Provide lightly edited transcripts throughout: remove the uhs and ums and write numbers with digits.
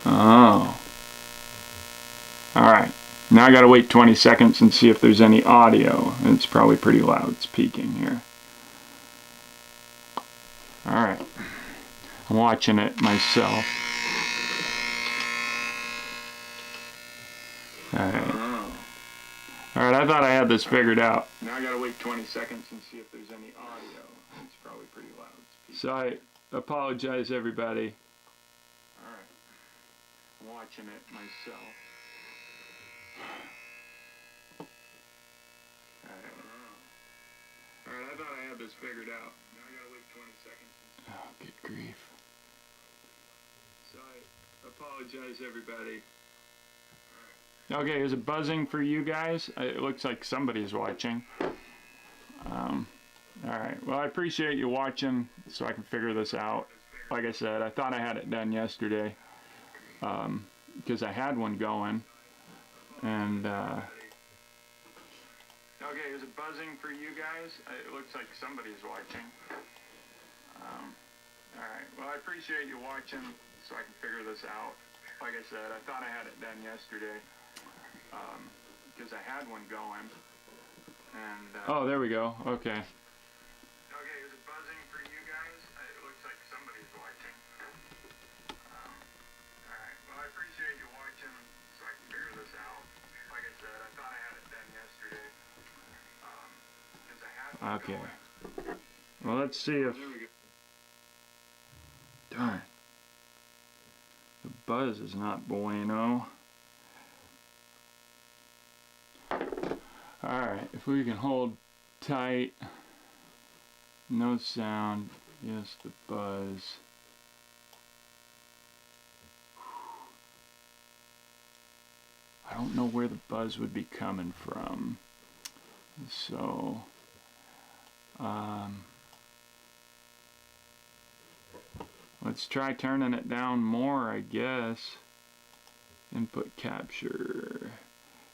Oh. Alright. Now I gotta wait 20 seconds and see if there's any audio. It's probably pretty loud. It's peaking here. Alright. I'm watching it myself. Alright. Alright, I thought I had this figured out. Now I gotta wait 20 seconds and see if there's any audio. It's probably pretty loud. So I apologize, everybody. Alright. I'm watching it myself. Alright, I thought I had this figured out. Now I gotta wait 20 seconds. Oh, good grief. So I apologize, everybody. Okay, is it buzzing for you guys? It looks like somebody's watching. Alright, well I appreciate you watching so I can figure this out. Like I said, I thought I had it done yesterday. Because I had one going. And, okay, is it buzzing for you guys? It looks like somebody's watching. Alright, well I appreciate you watching so I can figure this out. Like I said, I thought I had it done yesterday. Because I had one going. And, oh, there we go. Okay. Okay, is it buzzing for you guys? It looks like somebody's watching. Alright, well I appreciate you watching so I can figure this out. Like I said, I thought I had it done yesterday. Because I had one going. Well, let's see if... Darn. The buzz is not bueno. Alright, if we can hold tight, no sound, yes, the buzz. I don't know where the buzz would be coming from, so, let's try turning it down more, I guess. Input capture.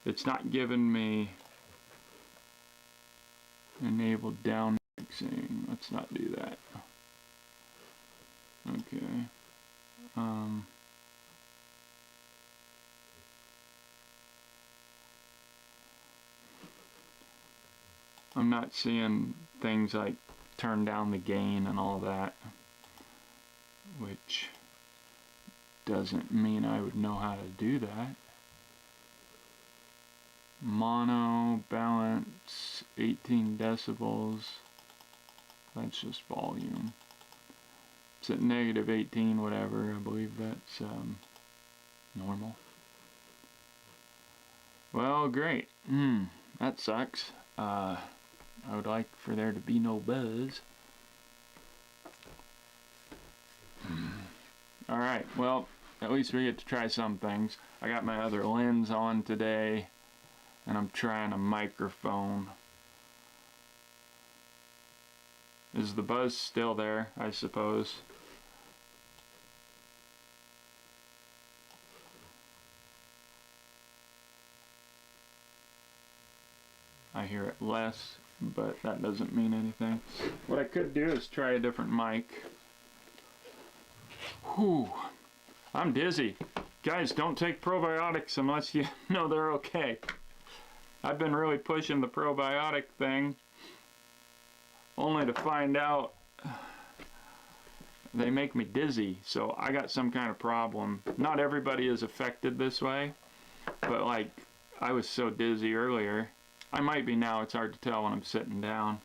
It's not giving me enable down mixing. Let's not do that. Okay. I'm not seeing things like turn down the gain and all that, which doesn't mean I would know how to do that. Mono, balance, 18 decibels. That's just volume. It's at negative 18, whatever. I believe that's normal. Well, great. That sucks. I would like for there to be no buzz. Alright, well, at least we get to try some things. I got my other lens on today. And I'm trying a microphone. Is the buzz still there, I suppose? I hear it less, but that doesn't mean anything. What I could do is try a different mic. Whew. I'm dizzy. Guys, don't take probiotics unless you know they're okay. I've been really pushing the probiotic thing, only to find out they make me dizzy, so I got some kind of problem. Not everybody is affected this way, but like, I was so dizzy earlier. I might be now, it's hard to tell when I'm sitting down.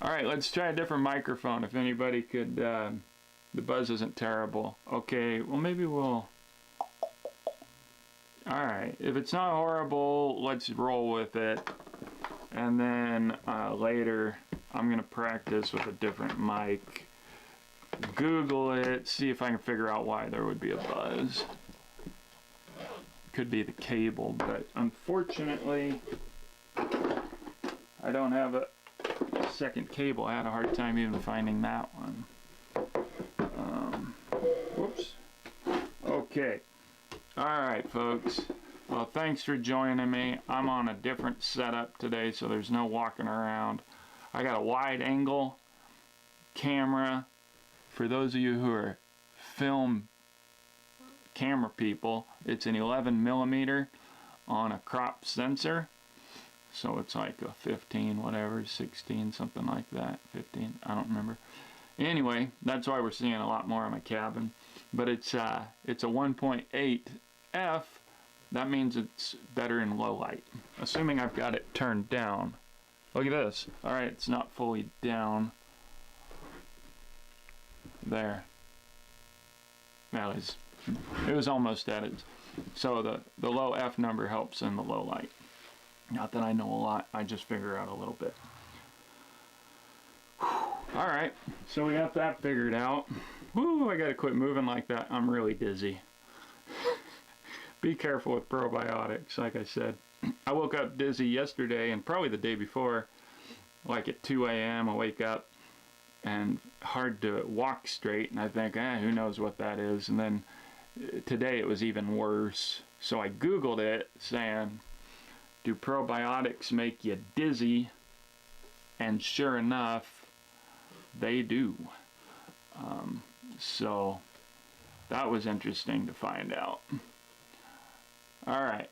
Alright, let's try a different microphone if anybody could... the buzz isn't terrible. Okay, well maybe we'll... Alright, if it's not horrible, let's roll with it. And then later, I'm going to practice with a different mic. Google it, see if I can figure out why there would be a buzz. Could be the cable, but unfortunately, I don't have a second cable. I had a hard time even finding that one. Whoops. Okay. Alright, folks. Well, thanks for joining me. I'm on a different setup today, so there's no walking around. I got a wide angle camera. For those of you who are film camera people, it's an 11mm on a crop sensor. So it's like a 15, whatever, 16, something like that. 15, I don't remember. Anyway, that's why we're seeing a lot more of my cabin. But it's a 1.8 f. That means it's better in low light. Assuming I've got it turned down. Look at this. Alright, it's not fully down. There. It was almost at it. So the low F number helps in the low light. Not that I know a lot, I just figure out a little bit. Alright, so we got that figured out. Woo, I gotta quit moving like that. I'm really dizzy. Be careful with probiotics, like I said. I woke up dizzy yesterday and probably the day before, like at 2 a.m. I wake up and hard to walk straight, and I think, who knows what that is. And then today it was even worse. So I Googled it saying, do probiotics make you dizzy? And sure enough, they do. So that was interesting to find out. All right.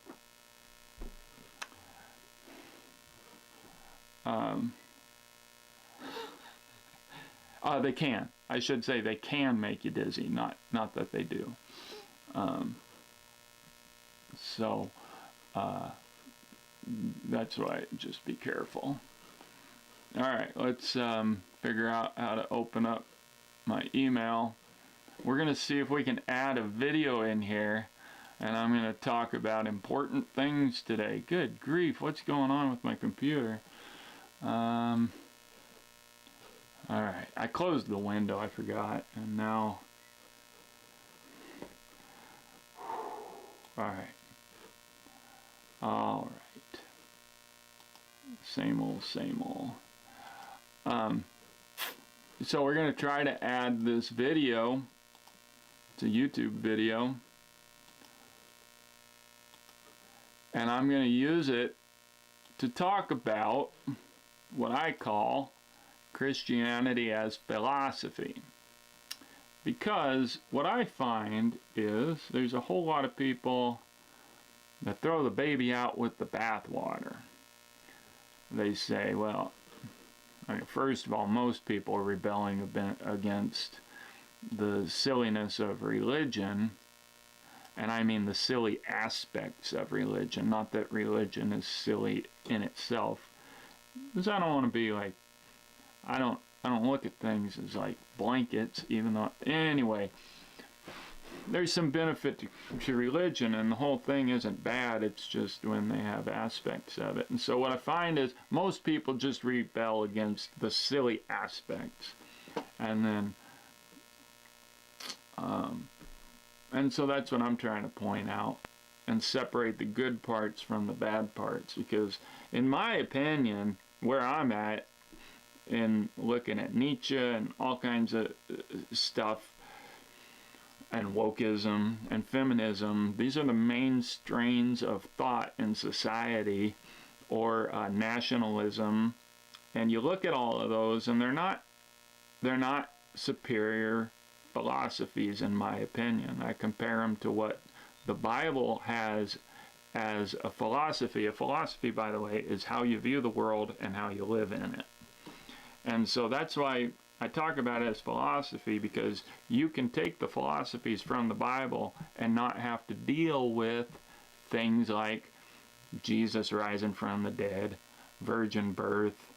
They can. I should say they can make you dizzy, not that they do. That's why, just be careful. All right, let's figure out how to open up my email. We're going to see if we can add a video in here, and I'm going to talk about important things today. Good grief, what's going on with my computer? Alright, I closed the window, I forgot, and now... Alright. Same old, same old. So we're going to try to add this video. It's a YouTube video. And I'm going to use it to talk about what I call Christianity as philosophy. Because what I find is there's a whole lot of people that throw the baby out with the bathwater. They say, well, first of all, most people are rebelling against the silliness of religion, and I mean the silly aspects of religion, not that religion is silly in itself. Because I don't want to be like, I don't look at things as like blankets, even though, anyway, there's some benefit to religion, and the whole thing isn't bad, it's just when they have aspects of it. And so what I find is most people just rebel against the silly aspects, and then and so that's what I'm trying to point out and separate the good parts from the bad parts, because in my opinion, where I'm at in looking at Nietzsche and all kinds of stuff, and wokeism and feminism, these are the main strains of thought in society, or nationalism, and you look at all of those and they're not superior philosophies in my opinion. I compare them to what the Bible has as a philosophy. A philosophy, by the way, is how you view the world and how you live in it. And so that's why I talk about it as philosophy, because you can take the philosophies from the Bible and not have to deal with things like Jesus rising from the dead, virgin birth,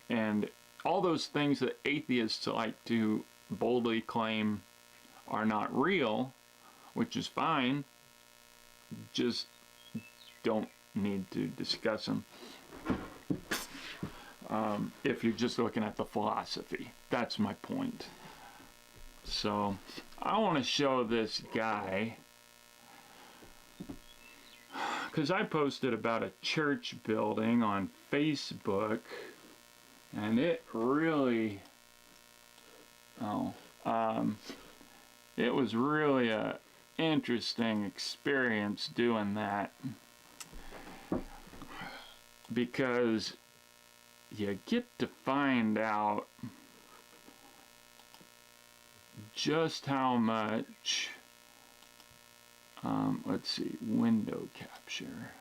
and all those things that atheists like to boldly claim are not real, which is fine, just don't need to discuss them. If you're just looking at the philosophy. That's my point. So, I want to show this guy, because I posted about a church building on Facebook, and it really, it was really a interesting experience doing that, because you get to find out just how much, let's see, window capture.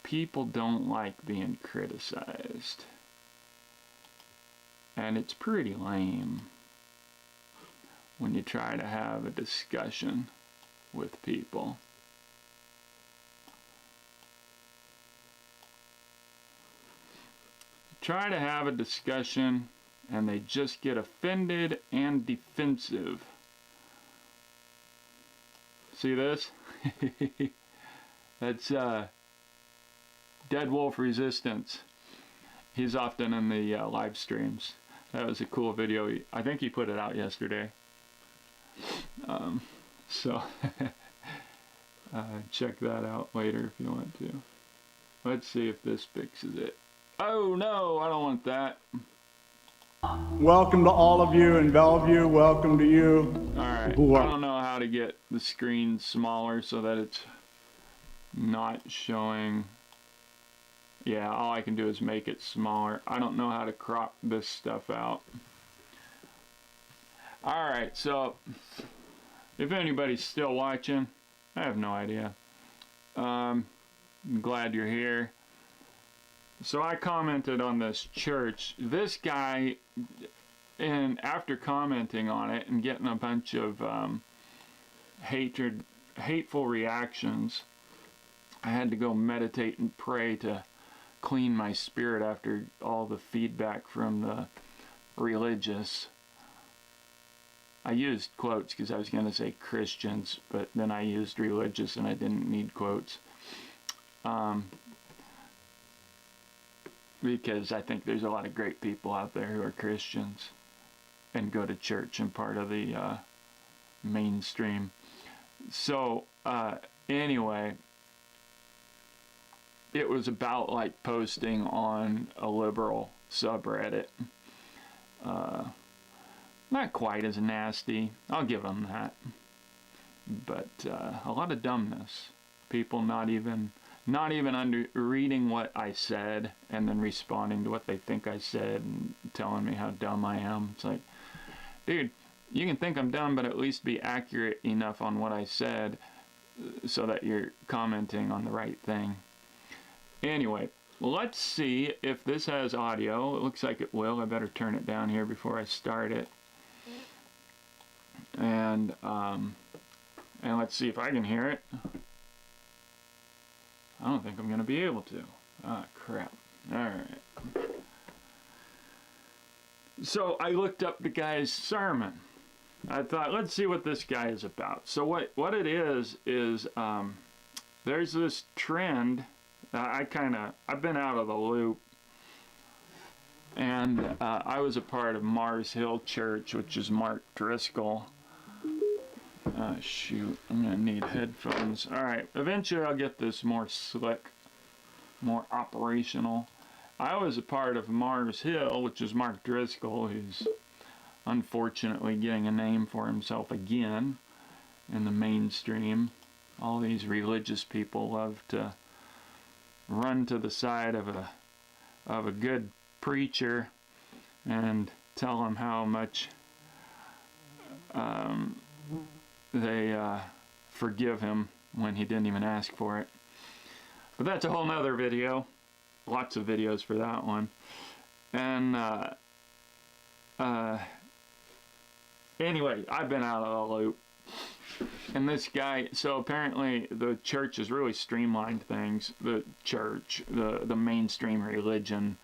People don't like being criticized. And it's pretty lame when you try to have a discussion with people. Try to have a discussion and they just get offended and defensive. See this? That's Dead Wolf Resistance. He's often in the live streams. That was a cool video. I think he put it out yesterday. So check that out later if you want to. Let's see if this fixes it. Oh no, I don't want that. Welcome to all of you in Bellevue. Welcome to you. Alright, I don't know how to get the screen smaller so that it's not showing. Yeah, all I can do is make it smaller. I don't know how to crop this stuff out. Alright, so if anybody's still watching, I have no idea. I'm glad you're here. So I commented on this church. This guy, and after commenting on it and getting a bunch of hateful reactions, I had to go meditate and pray to clean my spirit after all the feedback from the religious. I used quotes because I was going to say Christians, but then I used religious and I didn't need quotes. Because I think there's a lot of great people out there who are Christians and go to church and part of the mainstream. So anyway, it was about like posting on a liberal subreddit. Not quite as nasty, I'll give them that, but a lot of dumbness. People not even reading what I said and then responding to what they think I said and telling me how dumb I am. It's like, dude, you can think I'm dumb, but at least be accurate enough on what I said so that you're commenting on the right thing. Anyway, let's see if this has audio. It looks like it will. I better turn it down here before I start it. And let's see if I can hear it. I don't think I'm going to be able to. Ah, crap. Alright. So I looked up the guy's sermon. I thought, let's see what this guy is about. So what it is there's this trend. I've been out of the loop. And I was a part of Mars Hill Church, which is Mark Driscoll. Shoot, I'm gonna need headphones. Alright, eventually I'll get this more slick, more operational. I was a part of Mars Hill, which is Mark Driscoll, who's unfortunately getting a name for himself again in the mainstream. All these religious people love to run to the side of a good preacher and tell him how much they forgive him when he didn't even ask for it. But that's a whole nother video. Lots of videos for that one. And anyway, I've been out of the loop. And this guy, so apparently the church has really streamlined things. The church, the mainstream religion.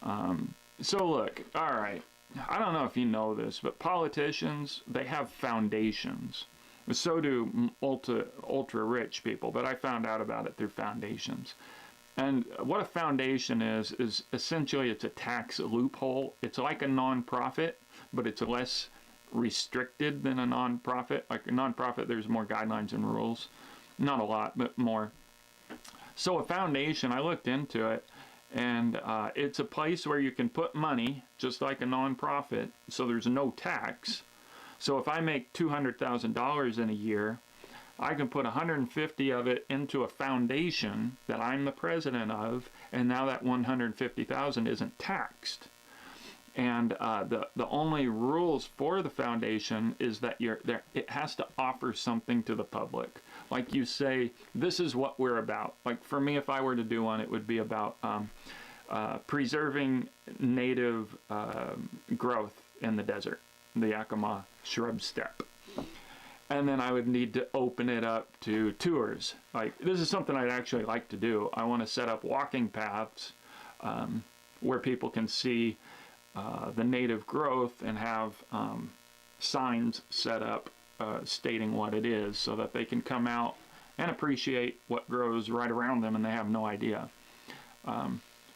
So look, alright, I don't know if you know this, but politicians, they have foundations. So do ultra rich people, but I found out about it through foundations. And what a foundation is essentially it's a tax loophole. It's like a non-profit, but it's less restricted than a non-profit. Like a non-profit, there's more guidelines and rules. Not a lot, but more. So a foundation, I looked into it, and it's a place where you can put money, just like a non-profit, so there's no tax. So if I make $200,000 in a year, I can put 150 of it into a foundation that I'm the president of, and now that 150,000 isn't taxed. And the only rules for the foundation is that it has to offer something to the public. Like you say, this is what we're about. Like for me, if I were to do one, it would be about preserving native growth in the desert, the Yakima shrub steppe. And then I would need to open it up to tours. Like, this is something I'd actually like to do. I want to set up walking paths where people can see the native growth and have signs set up stating what it is, so that they can come out and appreciate what grows right around them and they have no idea.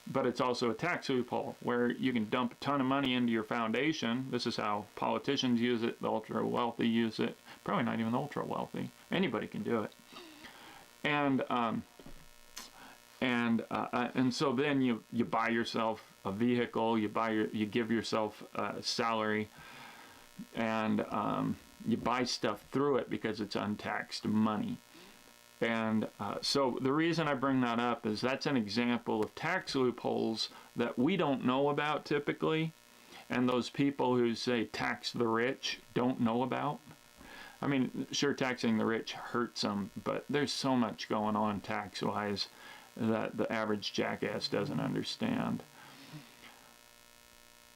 But it's also a tax loophole where you can dump a ton of money into your foundation. This is how politicians use it, the ultra wealthy use it. Probably not even the ultra wealthy. Anybody can do it. And so then you buy yourself a vehicle, you give yourself a salary, and you buy stuff through it because it's untaxed money. And so the reason I bring that up is that's an example of tax loopholes that we don't know about typically, and those people who say tax the rich don't know about. I mean, sure, taxing the rich hurts them, but there's so much going on tax-wise that the average jackass doesn't understand.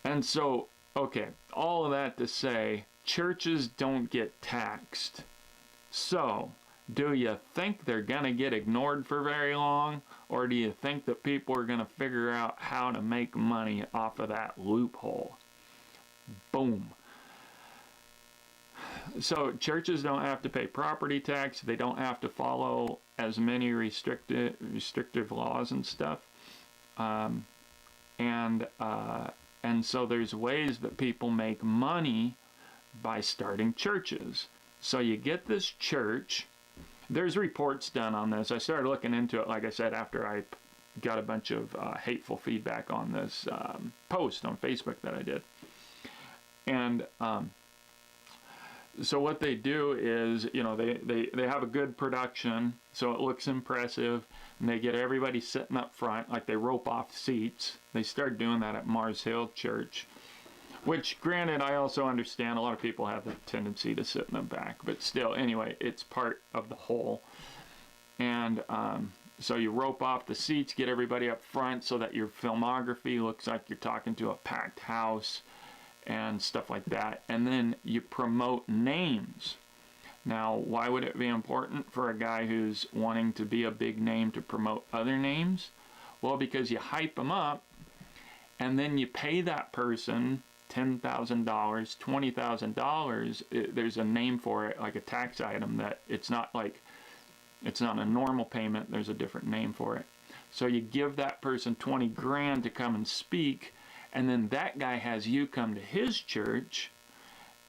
And so, okay, all of that to say, churches don't get taxed. So, do you think they're going to get ignored for very long? Or do you think that people are going to figure out how to make money off of that loophole? Boom. So churches don't have to pay property tax. They don't have to follow as many restrictive laws and stuff. And so there's ways that people make money by starting churches. So you get this church. There's reports done on this. I started looking into it, like I said, after I got a bunch of hateful feedback on this post on Facebook that I did. And so what they do is, you know, they have a good production, so it looks impressive, and they get everybody sitting up front, like they rope off seats. They started doing that at Mars Hill Church, which, granted, I also understand a lot of people have the tendency to sit in the back, but still, anyway, it's part of the whole. And so you rope off the seats, get everybody up front so that your filmography looks like you're talking to a packed house and stuff like that. And then you promote names. Now, why would it be important for a guy who's wanting to be a big name to promote other names? Well, because you hype them up, and then you pay that person $10,000, $20,000. There's a name for it, like a tax item, that it's not a normal payment. There's a different name for it. So you give that person 20 grand to come and speak, and then that guy has you come to his church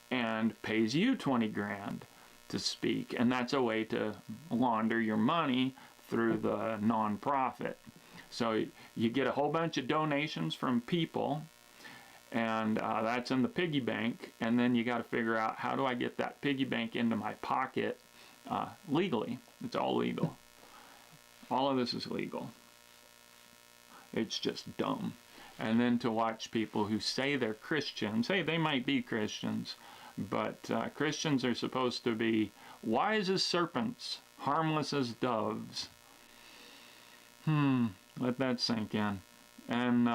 and pays you 20 grand to speak. And that's a way to launder your money through the nonprofit. So you get a whole bunch of donations from people, and that's in the piggy bank. And then you got to figure out, how do I get that piggy bank into my pocket legally? It's all legal. All of this is legal. It's just dumb. And then to watch people who say they're Christians, hey, they might be Christians, but Christians are supposed to be wise as serpents, harmless as doves. Let that sink in. And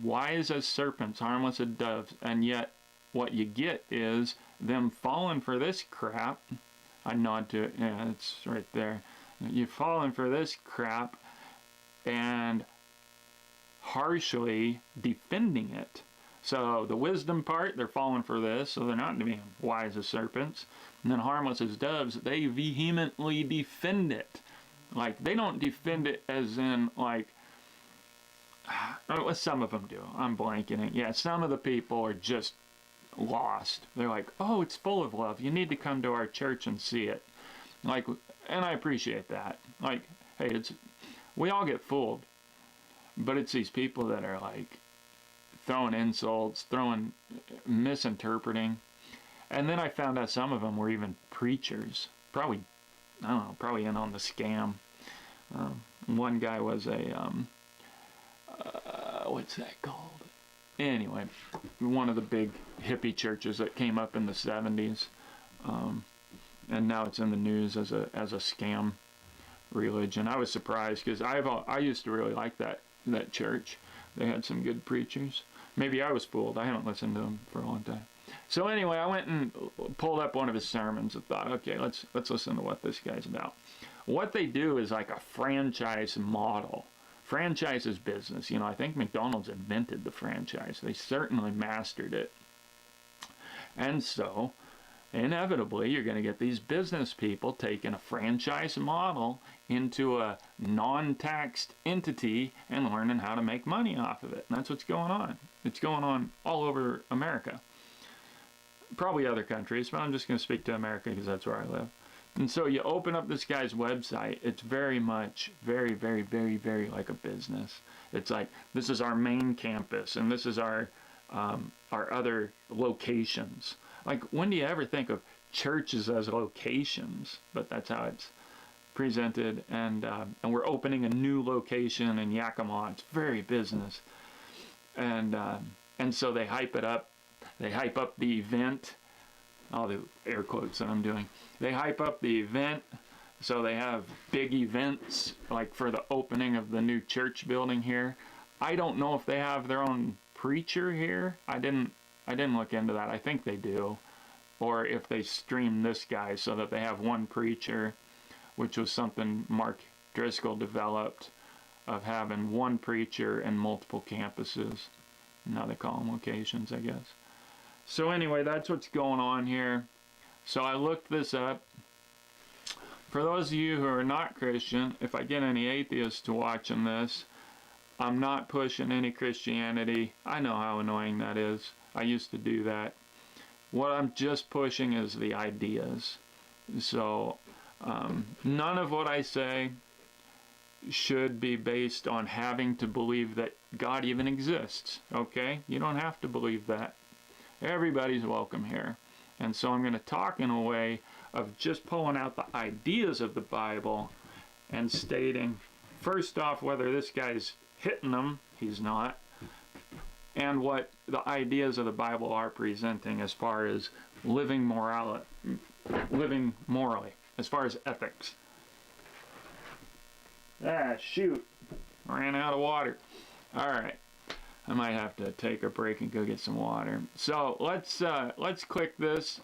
wise as serpents, harmless as doves, and yet what you get is them falling for this crap. I nod to it, yeah, it's right there. You're falling for this crap and harshly defending it. So the wisdom part, they're falling for this, so they're not being wise as serpents. And then harmless as doves, they vehemently defend it. Like, they don't defend it as in, like, well, some of them do. I'm blanking it. Yeah, some of the people are just lost. They're like, oh, it's full of love. You need to come to our church and see it. Like, and I appreciate that. Like, hey, we all get fooled. But it's these people that are like throwing insults, misinterpreting. And then I found out some of them were even preachers. Probably I don't know, probably in on the scam. One guy was a, what's that called? Anyway, one of the big hippie churches that came up in the 70s. And now it's in the news as a scam religion. I was surprised because I used to really like that church. They had some good preachers. Maybe I was fooled. I haven't listened to them for a long time. So anyway, I went and pulled up one of his sermons and thought, okay, let's listen to what this guy's about. What they do is like a franchise model. Franchise is business. You know, I think McDonald's invented the franchise. They certainly mastered it. And so, inevitably, you're going to get these business people taking a franchise model into a non-taxed entity and learning how to make money off of it. And that's what's going on. It's going on all over America. Probably other countries, but I'm just going to speak to America because that's where I live. And so you open up this guy's website, it's very much, very, very, very, very like a business. It's like, this is our main campus, and this is our other locations. Like, when do you ever think of churches as locations? But that's how it's presented. And we're opening a new location in Yakima. It's very business. And so they hype it up. They hype up the event. All the air quotes that I'm doing. They hype up the event. So they have big events, like for the opening of the new church building here. I don't know if they have their own preacher here. I didn't look into that. I think they do. Or if they stream this guy so that they have one preacher, which was something Mark Driscoll developed, of having one preacher and multiple campuses. Now they call them locations, I guess. So anyway, that's what's going on here. So I looked this up. For those of you who are not Christian, if I get any atheists watching this, I'm not pushing any Christianity. I know how annoying that is. I used to do that. What I'm just pushing is the ideas. So none of what I say should be based on having to believe that God even exists. Okay? You don't have to believe that. Everybody's welcome here. And so I'm going to talk in a way of just pulling out the ideas of the Bible and stating, first off, whether this guy's hitting them, he's not, and what the ideas of the Bible are presenting as far as living morally, as far as ethics. Ah, shoot. Ran out of water. All right. I might have to take a break and go get some water. So let's click this.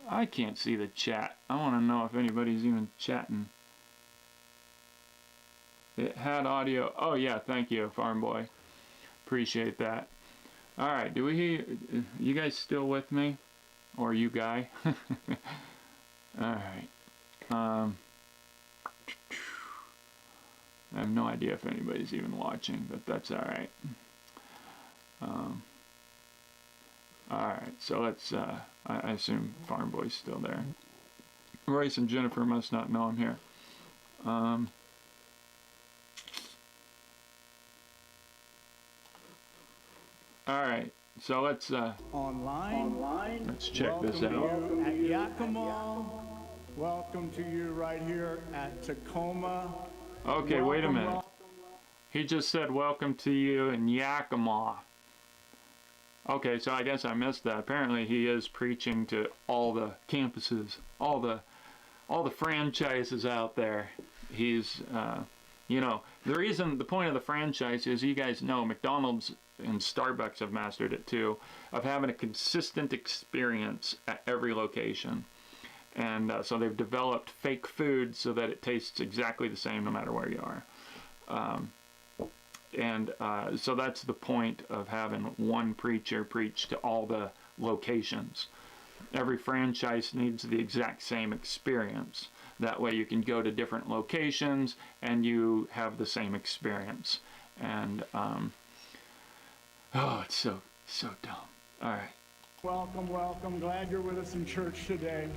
I can't see the chat. I want to know if anybody's even chatting. It had audio. Oh yeah, thank you, Farm Boy. Appreciate that. All right, do we hear you guys still with me, or you guy? All right. I have no idea if anybody's even watching, but that's all right. Alright, so let's, I assume Farm Boy's still there. Royce and Jennifer must not know I'm here. Alright, so let's, Online. let's check Welcome this to out. you at Yakima. Welcome to you right here at Tacoma. Okay, wait a minute. He just said welcome to you in Yakima. Okay, so I guess I missed that. Apparently he is preaching to all the campuses, all the franchises out there. He's, you know, the point of the franchise is, you guys know, McDonald's and Starbucks have mastered it too, of having a consistent experience at every location. And so they've developed fake food so that it tastes exactly the same no matter where you are. So that's the point of having one preacher preach to all the locations. Every franchise needs the exact same experience. That way you can go to different locations and you have the same experience. And, oh, it's so dumb. All right. Welcome, welcome. Glad you're with us in church today.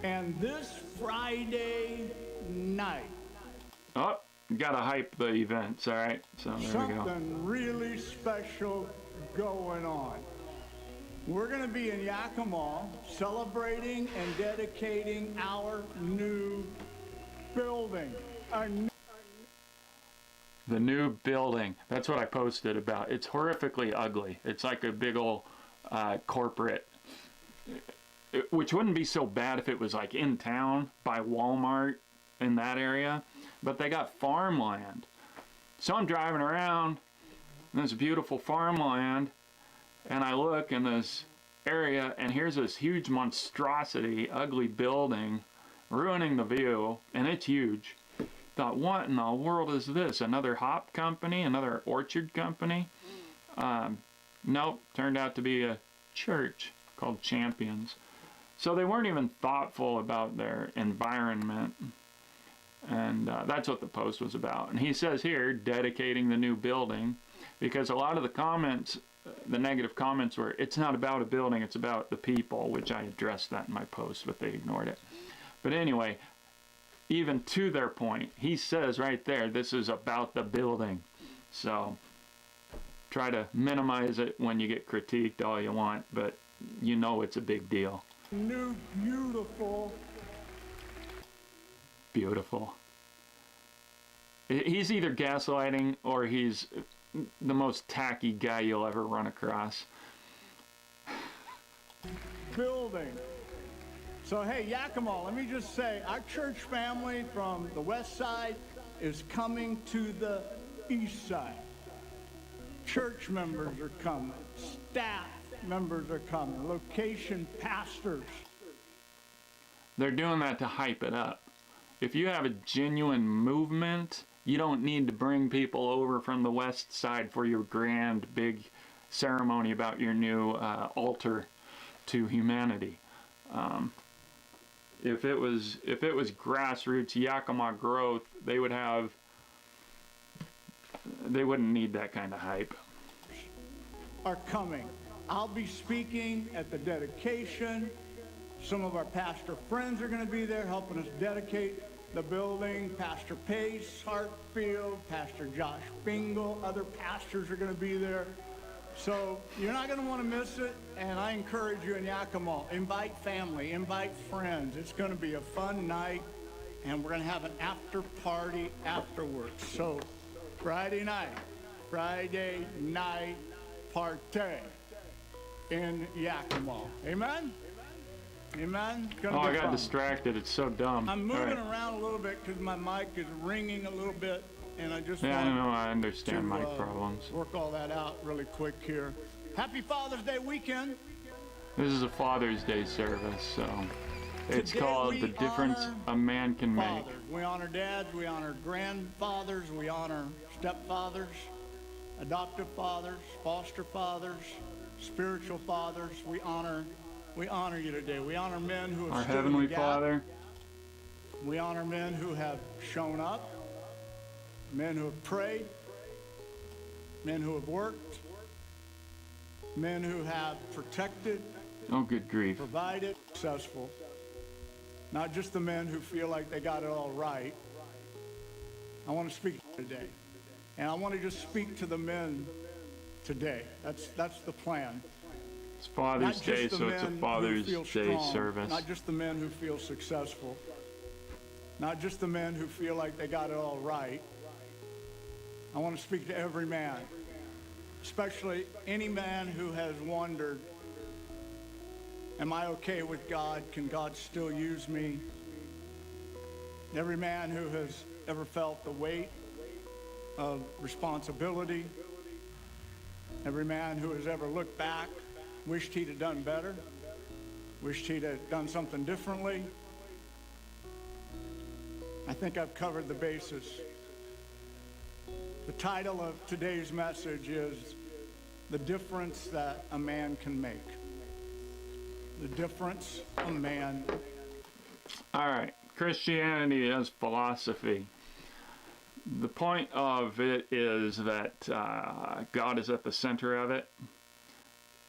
And this Friday night, Oh, gotta hype the events, all right? So there we go. something really special going on. We're going to be in Yakima celebrating and dedicating our new building. The new building. That's what I posted about. It's horrifically ugly. It's like a big old corporate, which wouldn't be so bad if it was like in town by Walmart in that area, but they got farmland. So I'm driving around this beautiful farmland, and I look in this area, and here's this huge monstrosity, ugly building, ruining the view, and it's huge. Thought, what in the world is this? Another hop company? Another orchard company? Nope, turned out to be a church called Champions. So they weren't even thoughtful about their environment. And that's what the post was about. And he says here, dedicating the new building, because a lot of the comments, the negative comments were, it's not about a building, it's about the people, which I addressed that in my post, but they ignored it. But anyway, even to their point, he says right there, this is about the building. So try to minimize it when you get critiqued all you want, but you know it's a big deal. New, Beautiful. He's either gaslighting or he's the most tacky guy you'll ever run across. building. So hey, Yakima, let me just say, our church family from the west side is coming to the east side. Church members are coming. Staff members are coming. Location pastors. They're doing that to hype it up. If you have a genuine movement, you don't need to bring people over from the west side for your grand big ceremony about your new altar to humanity. If it was grassroots Yakima growth, they wouldn't need that kind of hype. Are coming. I'll be speaking at the dedication. Some of our pastor friends are going to be there helping us dedicate the building. Pastor Pace, Hartfield, Pastor Josh Fingal, other pastors are going to be there. So you're not going to want to miss it, and I encourage you in Yakima, invite family, invite friends. It's going to be a fun night, and we're going to have an after party afterwards. So Friday night party in Yakima. Amen? Amen? Oh, I got distracted. It's so dumb. I'm moving around a little bit because my mic is ringing a little bit, and I just want I understand mic problems. Work all that out really quick here. Happy Father's Day weekend. This is a Father's Day service, so it's Today called The Difference a Man Can Make. We honor dads, we honor grandfathers, we honor stepfathers, adoptive fathers, foster fathers, spiritual fathers. We honor you today. We honor men who have Our stood in Heavenly the gap. Father. We honor men who have shown up, men who have prayed, men who have worked, men who have protected, Oh, good grief. provided, successful. Not just the men who feel like they got it all right. I want to speak today. And I want to just speak to the men today. That's the plan. It's Father's Day, so it's a Father's Day strong, service. Not just the men who feel successful. Not just the men who feel like they got it all right. I want to speak to every man, especially any man who has wondered, am I okay with God? Can God still use me? Every man who has ever felt the weight of responsibility. Every man who has ever looked back, wished he'd have done better, wished he'd have done something differently. I think I've covered the bases. The title of today's message is The Difference That a Man Can Make. The difference a man. All right. Christianity as philosophy. The point of it is that God is at the center of it.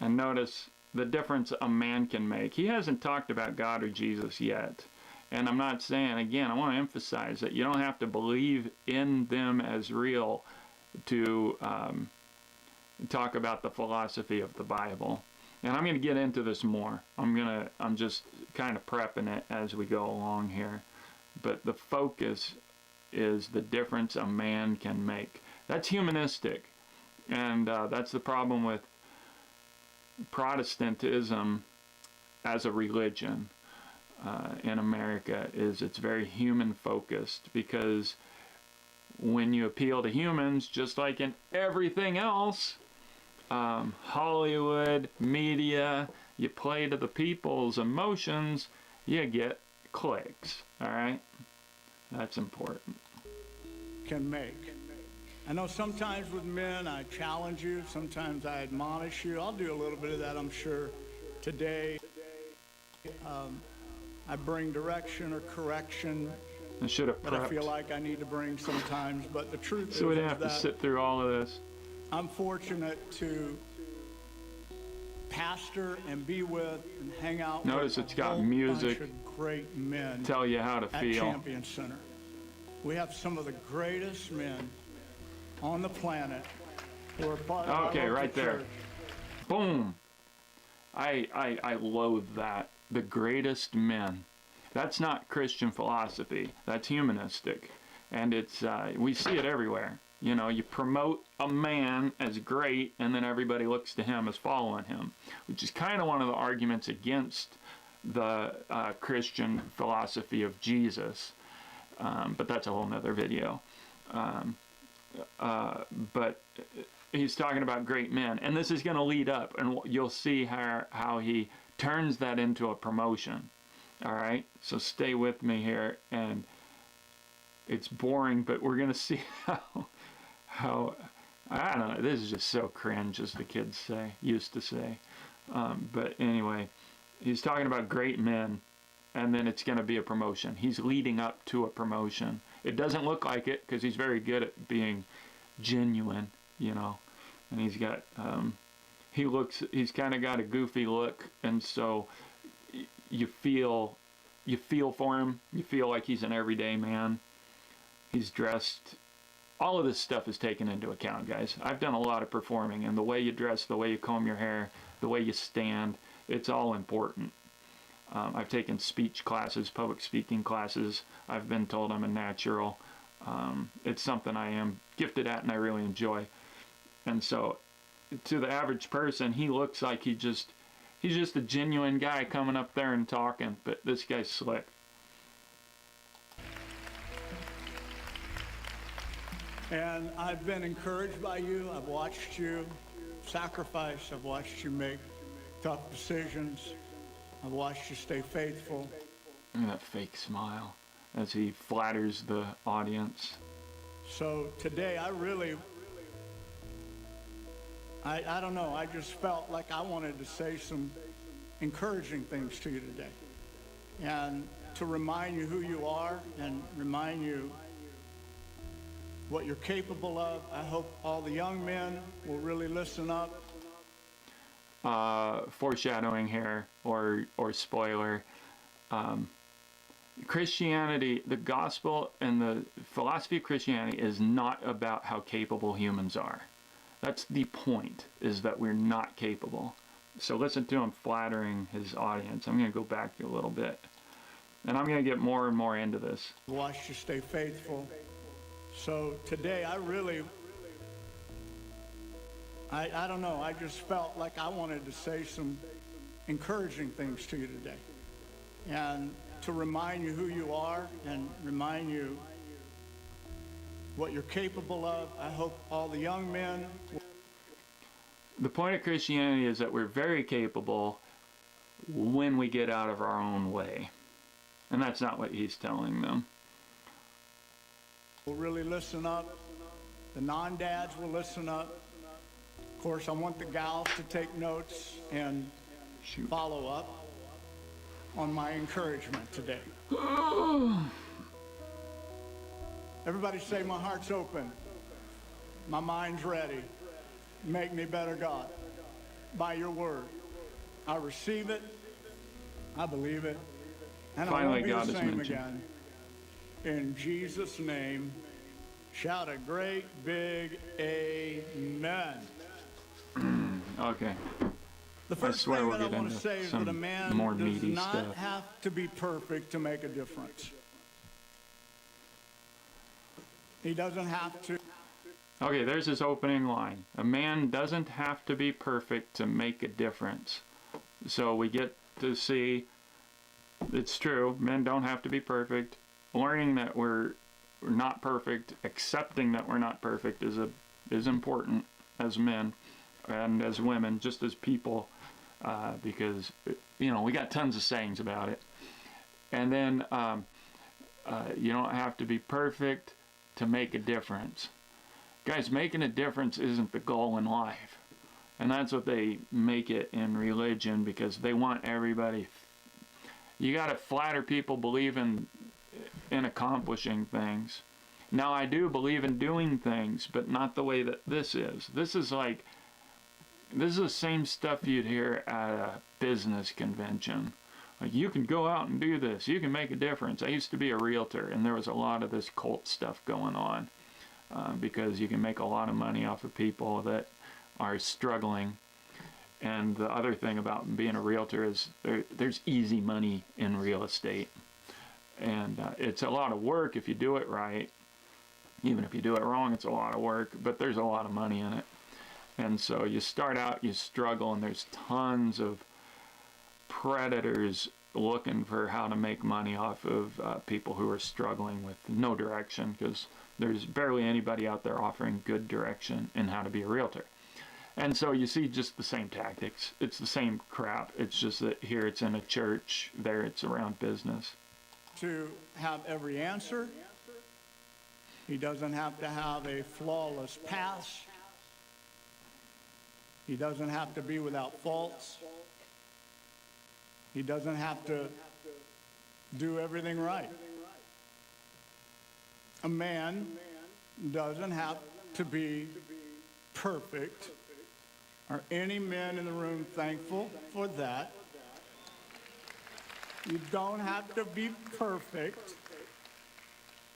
And notice the difference a man can make. He hasn't talked about God or Jesus yet. And I'm not saying, again, I want to emphasize that you don't have to believe in them as real to talk about the philosophy of the Bible. And I'm going to get into this more. I'm just kind of prepping it as we go along here. But the focus is the difference a man can make. That's humanistic. And that's the problem with Protestantism as a religion in America, is it's very human focused, because when you appeal to humans, just like in everything else, Hollywood, media, you play to the people's emotions, you get clicks, all right? That's important. Can make. I know sometimes with men I challenge you, sometimes I admonish you. I'll do a little bit of that, I'm sure, today. I bring direction or correction I should have that I feel prepped. like I need to bring sometimes, but the truth So we is didn't have to that sit through all of this. I'm fortunate to pastor and be with and hang out Notice with it's a got whole music. bunch of great men Tell you how to at feel. Champion Center. We have some of the greatest men on the planet who are part of Okay, our local right there. church. Boom. I loathe that. The greatest men. That's not Christian philosophy. That's humanistic. And it's we see it everywhere. You know, you promote a man as great, and then everybody looks to him as following him, which is kind of one of the arguments against the Christian philosophy of Jesus. But that's a whole nother video. But he's talking about great men, and this is going to lead up, and you'll see how he turns that into a promotion. All right, so stay with me here, and it's boring, but we're going to see how I don't know, this is just so cringe, as the kids used to say. But anyway, he's talking about great men, and then it's going to be a promotion. He's leading up to a promotion. It doesn't look like it, because he's very good at being genuine, you know. And he's got, he's kind of got a goofy look, and so you feel for him. You feel like he's an everyday man. He's dressed. All of this stuff is taken into account, guys. I've done a lot of performing, and the way you dress, the way you comb your hair, the way you stand, it's all important. I've taken speech classes, public speaking classes. I've been told I'm a natural. It's something I am gifted at and I really enjoy. And so to the average person, he looks like he's just a genuine guy coming up there and talking, but this guy's slick. And I've been encouraged by you. I've watched you sacrifice. I've watched you make tough decisions. I've watched you stay faithful. Look at that fake smile as he flatters the audience. So today I don't know, I just felt like I wanted to say some encouraging things to you today. And to remind you who you are and remind you what you're capable of. I hope all the young men will really listen up. Foreshadowing here, or spoiler. Christianity, the gospel and the philosophy of Christianity is not about how capable humans are. That's the point, is that we're not capable. So listen to him flattering his audience. I'm going to go back a little bit, and I'm going to get more and more into this. Watch you stay faithful. So today I don't know, I just felt like I wanted to say some encouraging things to you today. And to remind you who you are and remind you what you're capable of. I hope all the young men. The point of Christianity is that we're very capable when we get out of our own way. And that's not what he's telling them. Will really listen up. The non-dads will listen up. Of course, I want the gals to take notes and follow up on my encouragement today. Everybody say, my heart's open. My mind's ready. Make me better, God, by your word. I receive it. I believe it. And Finally, I won't be God the is same mentioned. again. In Jesus' name, shout a great big amen. Okay. The I first swear thing we'll that I get want to into say is that a some man more does meaty not stuff. have to be perfect to make a difference. He doesn't have to. Okay, there's his opening line. A man doesn't have to be perfect to make a difference. So we get to see it's true. Men don't have to be perfect. Learning that we're not perfect, accepting that we're not perfect is important as men and as women, just as people, because we got tons of sayings about it. And then you don't have to be perfect to make a difference. Guys, making a difference isn't the goal in life. And that's what they make it in religion, because they want everybody. You got to flatter people believing in accomplishing things. Now, I do believe in doing things, but not the way that this is. This is the same stuff you'd hear at a business convention. Like, you can go out and do this. You can make a difference. I used to be a realtor, and there was a lot of this cult stuff going on. Because you can make a lot of money off of people that are struggling. And the other thing about being a realtor is there's easy money in real estate. And it's a lot of work if you do it right. Even if you do it wrong, it's a lot of work, but there's a lot of money in it. And so you start out, you struggle, and there's tons of predators looking for how to make money off of people who are struggling with no direction, because there's barely anybody out there offering good direction in how to be a realtor. And so you see just the same tactics. It's the same crap. It's just that here it's in a church, there it's around business. To have every answer. He doesn't have to have a flawless past. He doesn't have to be without faults. He doesn't have to do everything right. A man doesn't have to be perfect. Are any men in the room thankful for that? You don't have to be perfect.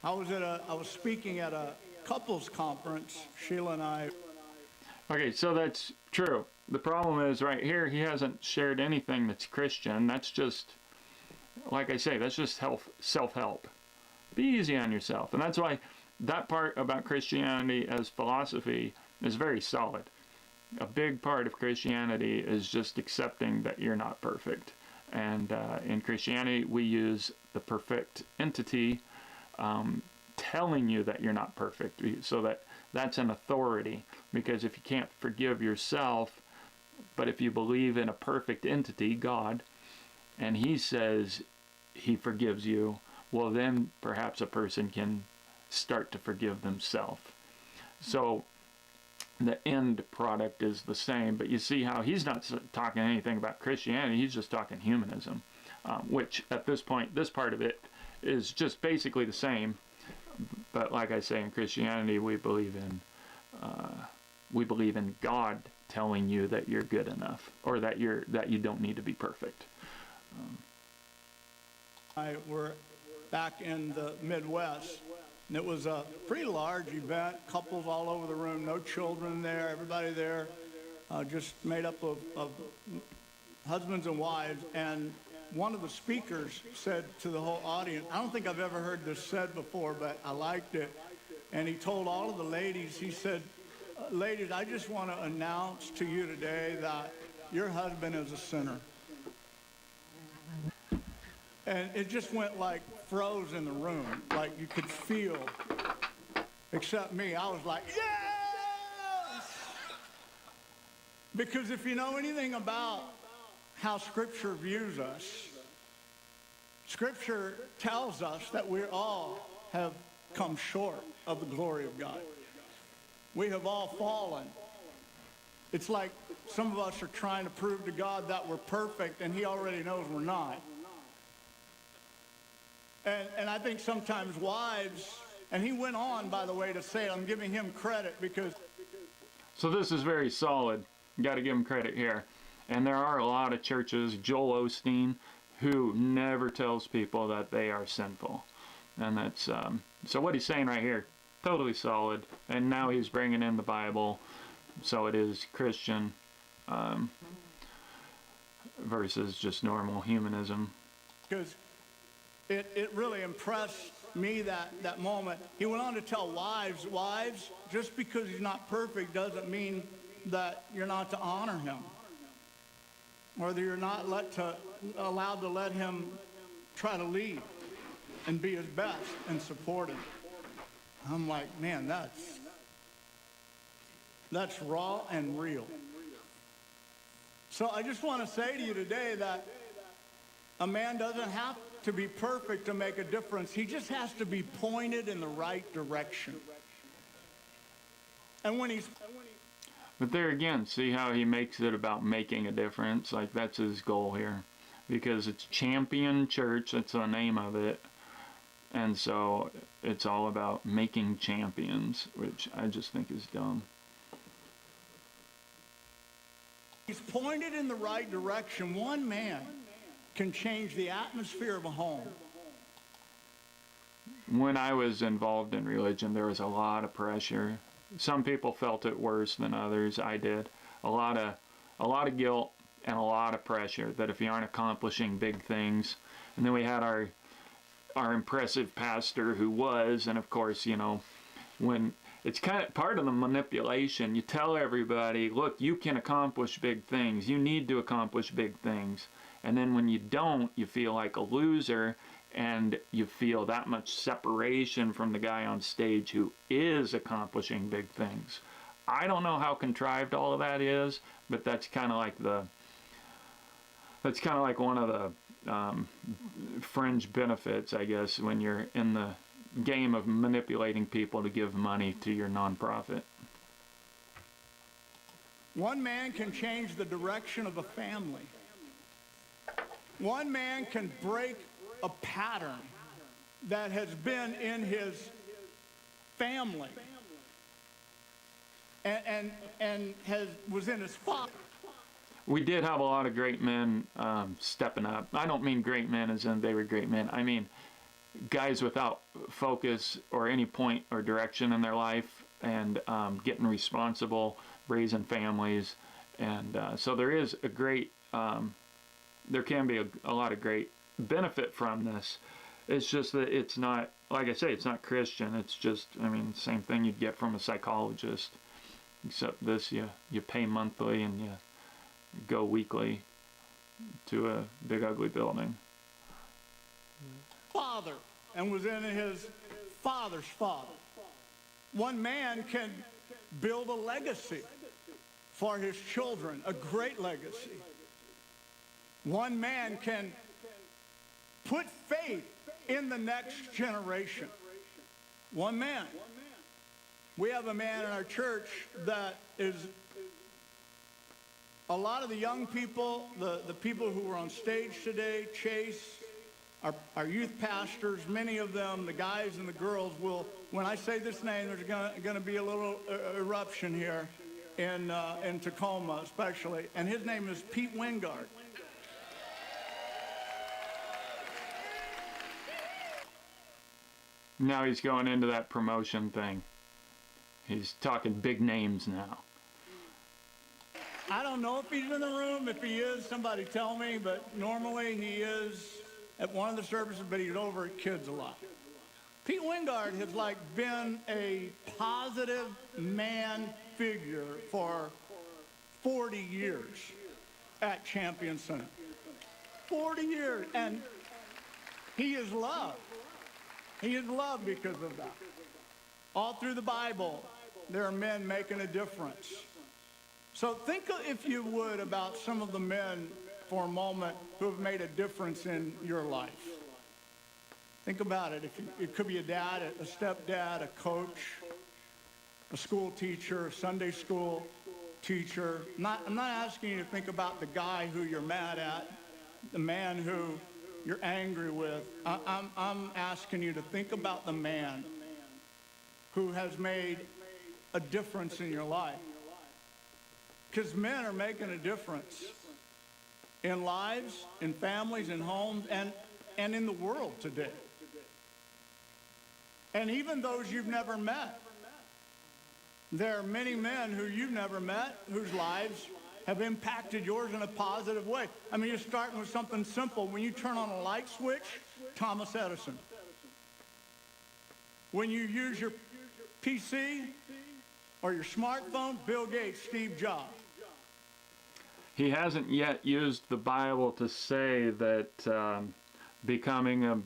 I was speaking at a couples conference, Sheila and I. Okay, so that's true. The problem is right here, he hasn't shared anything that's Christian. That's just, like I say, that's just self-help. Be easy on yourself. And that's why that part about Christianity as philosophy is very solid. A big part of Christianity is just accepting that you're not perfect. And in Christianity, we use the perfect entity telling you that you're not perfect, so that's an authority. Because if you can't forgive yourself, but if you believe in a perfect entity, God, and he says he forgives you, well, then perhaps a person can start to forgive themselves. So the end product is the same, but you see how he's not talking anything about Christianity, he's just talking humanism, which at this point, this part of it is just basically the same. But like I say, in Christianity, we believe in God telling you that you're good enough, or that you don't need to be perfect. We're back in the Midwest, and it was a pretty large event, couples all over the room, no children there, everybody there, just made up of husbands and wives. And one of the speakers said to the whole audience, I don't think I've ever heard this said before, but I liked it. And he told all of the ladies, he said, ladies, I just want to announce to you today that your husband is a sinner. And it just went like froze in the room, like you could feel, except me, I was like, yes! Because if you know anything about how Scripture views us, Scripture tells us that we all have come short of the glory of God. We have all fallen. It's like some of us are trying to prove to God that we're perfect, and he already knows we're not. And I think sometimes wives, and he went on, by the way, to say, I'm giving him credit because... So this is very solid. You got to give him credit here. And there are a lot of churches, Joel Osteen, who never tells people that they are sinful. And that's, so what he's saying right here, totally solid. And now he's bringing in the Bible, so it is Christian. versus just normal humanism. Because it really impressed me that moment. He went on to tell wives, just because he's not perfect doesn't mean that you're not to honor him, or that you're not allowed to let him try to lead and be his best and support him. I'm like, man, that's raw and real. So I just want to say to you today that a man doesn't have to be perfect to make a difference. He just has to be pointed in the right direction. And when he's... But there again, see how he makes it about making a difference? Like, that's his goal here. Because it's Champion Church, that's the name of it. And so it's all about making champions, which I just think is dumb. He's pointed in the right direction. One man can change the atmosphere of a home. When I was involved in religion, there was a lot of pressure. Some people felt it worse than others. I did. A lot of guilt and a lot of pressure that if you aren't accomplishing big things. And then we had our impressive pastor who was, and of course, you know, when it's kind of part of the manipulation, you tell everybody, look, you can accomplish big things. You need to accomplish big things. And then when you don't, you feel like a loser, and you feel that much separation from the guy on stage who is accomplishing big things. I don't know how contrived all of that is, but that's kind of like one of the fringe benefits, I guess, when you're in the game of manipulating people to give money to your nonprofit. One man can change the direction of a family. One man can break a pattern that has been in his family and was in his father. We did have a lot of great men stepping up. I don't mean great men as in they were great men. I mean guys without focus or any point or direction in their life, and getting responsible, raising families. And so there is a great, there can be a lot of great benefit from this. It's just that it's not, like I say, it's not Christian. It's just, I mean, same thing you'd get from a psychologist, except this, you pay monthly and you go weekly to a big ugly building. Father, and was in his father's father. One man can build a legacy for his children, a great legacy. One man can put faith in the next generation. One man. We have a man in our church that is, a lot of the young people, the people who were on stage today, Chase, our youth pastors, many of them, the guys and the girls will, when I say this name, there's going to be a little eruption here in Tacoma especially, and his name is Pete Wingard. Now he's going into that promotion thing. He's talking big names now. I don't know if he's in the room. If he is, somebody tell me, but normally he is at one of the services, but he's over at kids a lot. Pete Wingard has been a positive man figure for 40 years at Champion Center. 40 years, and he is loved. He is loved because of that. All through the Bible, there are men making a difference. So think, if you would, about some of the men for a moment who have made a difference in your life. Think about it. It could be a dad, a stepdad, a coach, a school teacher, a Sunday school teacher. I'm not asking you to think about the guy who you're mad at, the man who you're angry with. I'm asking you to think about the man who has made a difference in your life. Because men are making a difference in lives, in families, in homes, and in the world today. And even those you've never met. There are many men who you've never met whose lives have impacted yours in a positive way. I mean, you're starting with something simple. When you turn on a light switch, Thomas Edison. When you use your PC or your smartphone, Bill Gates, Steve Jobs. He hasn't yet used the Bible to say that becoming a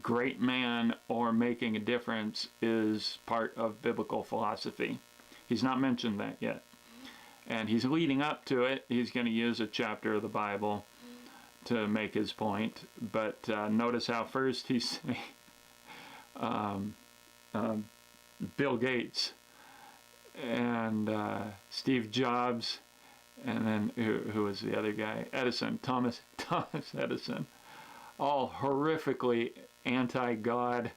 great man or making a difference is part of biblical philosophy. He's not mentioned that yet. And he's leading up to it. He's going to use a chapter of the Bible to make his point. But notice how first he's Bill Gates and Steve Jobs, and then who was the other guy? Edison, Thomas Edison. All horrifically anti-God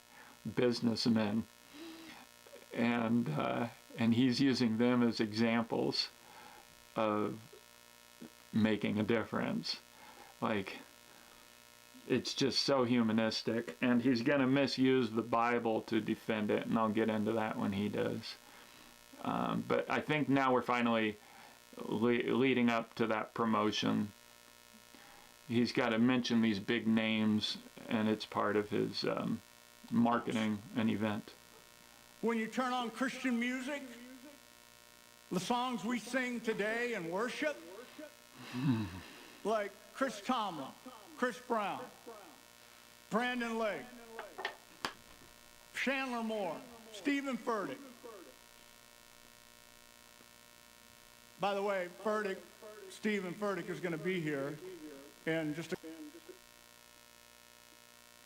businessmen, and he's using them as examples of making a difference. Like, it's just so humanistic, and he's going to misuse the Bible to defend it, and I'll get into that when he does. But I think now we're finally leading up to that promotion. He's got to mention these big names, and it's part of his marketing and event. When you turn on Christian music, the songs we sing today in worship, like Chris Tomlin, Chris Brown, Brandon Lake, Chandler Moore, Stephen Furtick. By the way, Stephen Furtick is going to be here in just a...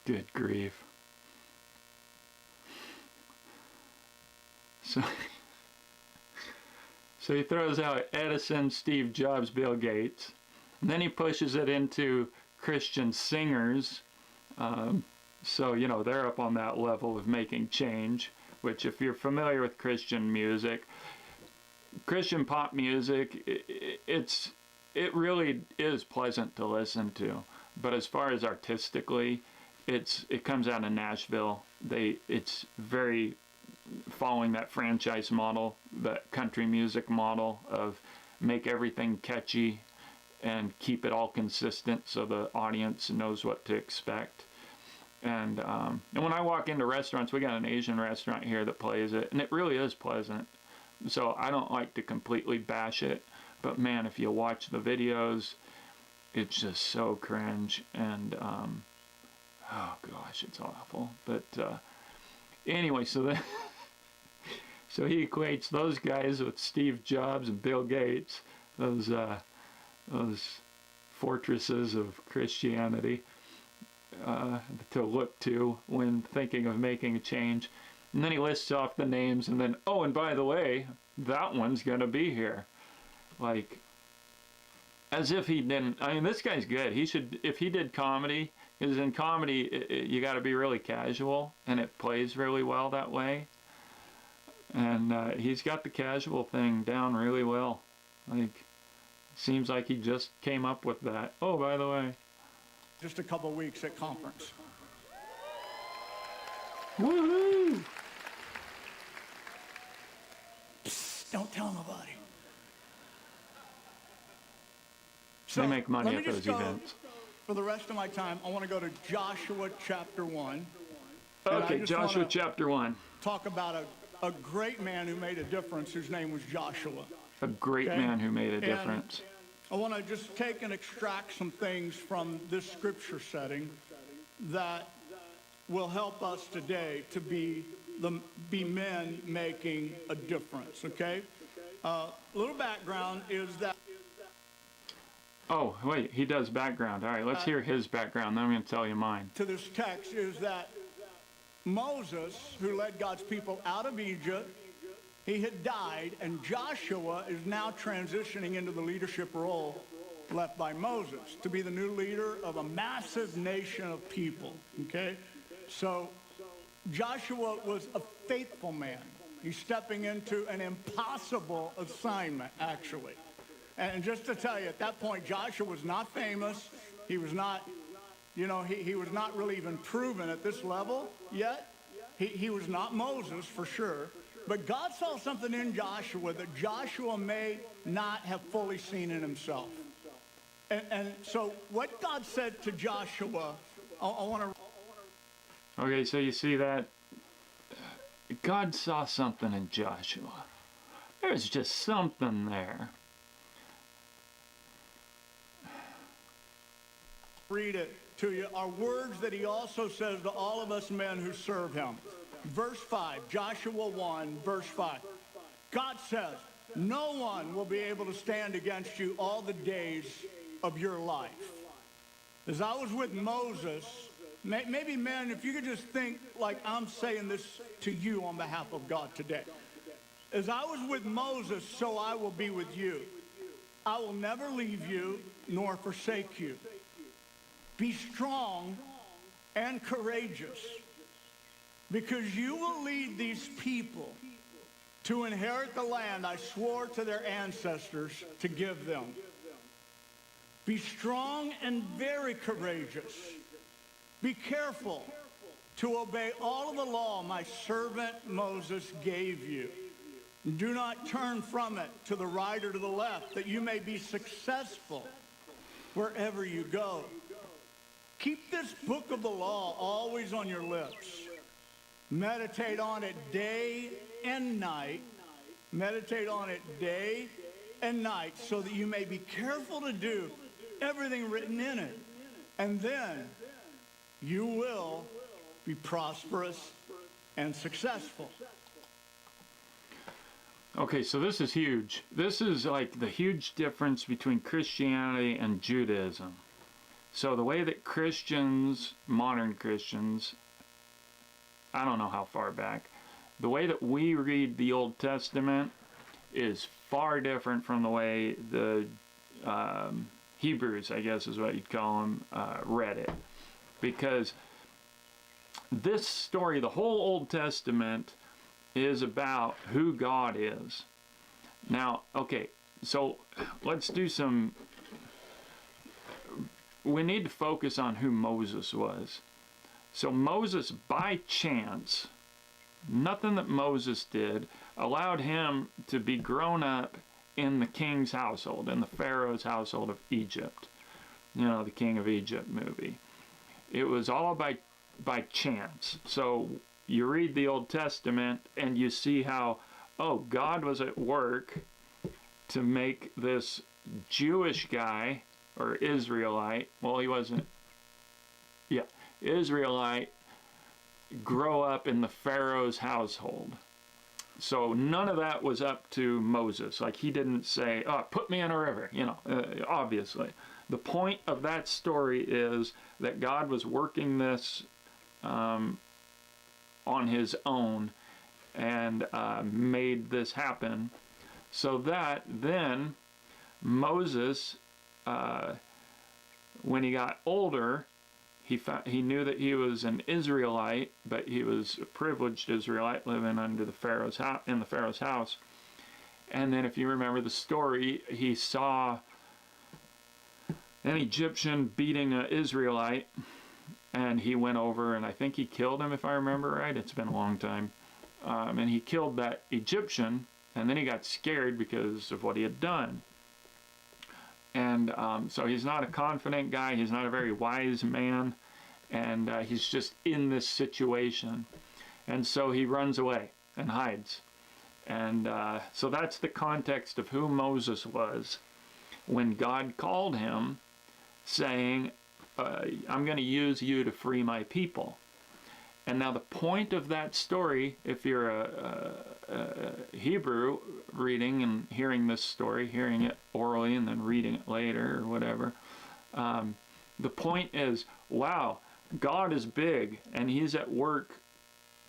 Good grief. So he throws out Edison, Steve Jobs, Bill Gates. And then he pushes it into Christian singers. So, you know, they're up on that level of making change, which if you're familiar with Christian music, Christian pop music, it really is pleasant to listen to. But as far as artistically, it comes out of Nashville. It's very following that franchise model, that country music model of make everything catchy and keep it all consistent so the audience knows what to expect. And when I walk into restaurants, we got an Asian restaurant here that plays it, and it really is pleasant. So I don't like to completely bash it, but man, if you watch the videos, it's just so cringe, and oh gosh, it's awful. But anyway, so he equates those guys with Steve Jobs and Bill Gates, those fortresses of Christianity to look to when thinking of making a change. And then he lists off the names, and then, oh, and by the way, that one's going to be here. Like, as if he didn't. I mean, this guy's good. He should, if he did comedy, because in comedy, you got to be really casual, and it plays really well that way. And he's got the casual thing down really well. Like, seems like he just came up with that. Oh, by the way. Just a couple weeks at conference. Woohoo! Psst, don't tell nobody. They make money at those events. For the rest of my time, I want to go to Joshua chapter 1. Okay, Joshua chapter 1. Talk about a great man who made a difference, whose name was Joshua. A great man who made a difference. I want to just take and extract some things from this scripture setting that will help us today to be men making a difference, okay? Little background is that... Oh, wait, he does background. All right, let's hear his background, then I'm going to tell you mine. To this text is that Moses, who led God's people out of Egypt, he had died, and Joshua is now transitioning into the leadership role left by Moses to be the new leader of a massive nation of people, okay? So Joshua was a faithful man. He's stepping into an impossible assignment, actually. And just to tell you, at that point, Joshua was not famous. He was not, he was not really even proven at this level yet. He was not Moses, for sure. But God saw something in Joshua that Joshua may not have fully seen in himself. And so what God said to Joshua, I want to... Okay, so you see that? God saw something in Joshua. There's just something there. Read it to you, are words that he also says to all of us men who serve him. Verse 5, Joshua 1, verse 5. God says, no one will be able to stand against you all the days of your life. As I was with Moses, maybe men, if you could just think like I'm saying this to you on behalf of God today. As I was with Moses, so I will be with you. I will never leave you nor forsake you. Be strong and courageous, because you will lead these people to inherit the land I swore to their ancestors to give them. Be strong and very courageous. Be careful to obey all of the law my servant Moses gave you. Do not turn from it to the right or to the left, that you may be successful wherever you go. Keep this book of the law always on your lips. Meditate on it day and night. Meditate on it day and night, so that you may be careful to do everything written in it. And then you will be prosperous and successful. Okay, so this is huge. This is like the huge difference between Christianity and Judaism. So the way that Christians, modern Christians, I don't know how far back, the way that we read the Old Testament is far different from the way the Hebrews, I guess is what you'd call them, read it. Because this story, the whole Old Testament, is about who God is. Now, okay, so let's do some... We need to focus on who Moses was. So Moses, by chance, nothing that Moses did, allowed him to be grown up in the king's household, in the Pharaoh's household of Egypt. You know, the King of Egypt movie. It was all by chance. So you read the Old Testament and you see how, oh, God was at work to make this Jewish guy, or Israelite, well, he wasn't, yeah, Israelite, grow up in the Pharaoh's household. So none of that was up to Moses. Like, he didn't say, oh, put me in a river, you know, obviously. The point of that story is that God was working this on his own and made this happen, so that then Moses, when he got older, he knew that he was an Israelite, but he was a privileged Israelite living under the Pharaoh's house, in the Pharaoh's house. And then, if you remember the story, he saw an Egyptian beating an Israelite, and he went over, and I think he killed him, if I remember right. It's been a long time. And he killed that Egyptian, and then he got scared because of what he had done. And so he's not a confident guy, he's not a very wise man, and he's just in this situation. And so he runs away and hides. And so that's the context of who Moses was when God called him, saying, I'm going to use you to free my people. And now the point of that story, if you're a Hebrew reading and hearing this story, hearing it orally and then reading it later or whatever, the point is, wow, God is big and he's at work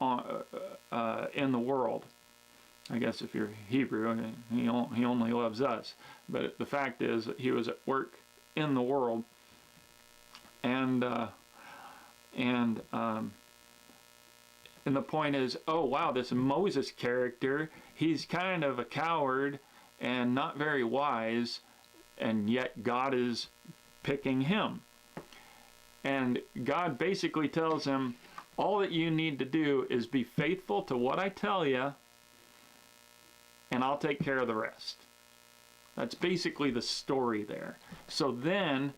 in the world. I guess if you're Hebrew, he only loves us. But the fact is that he was at work in the world. And the point is, oh wow, this Moses character, he's kind of a coward and not very wise, and yet God is picking him. And God basically tells him, all that you need to do is be faithful to what I tell you, and I'll take care of the rest. That's basically the story there. So then,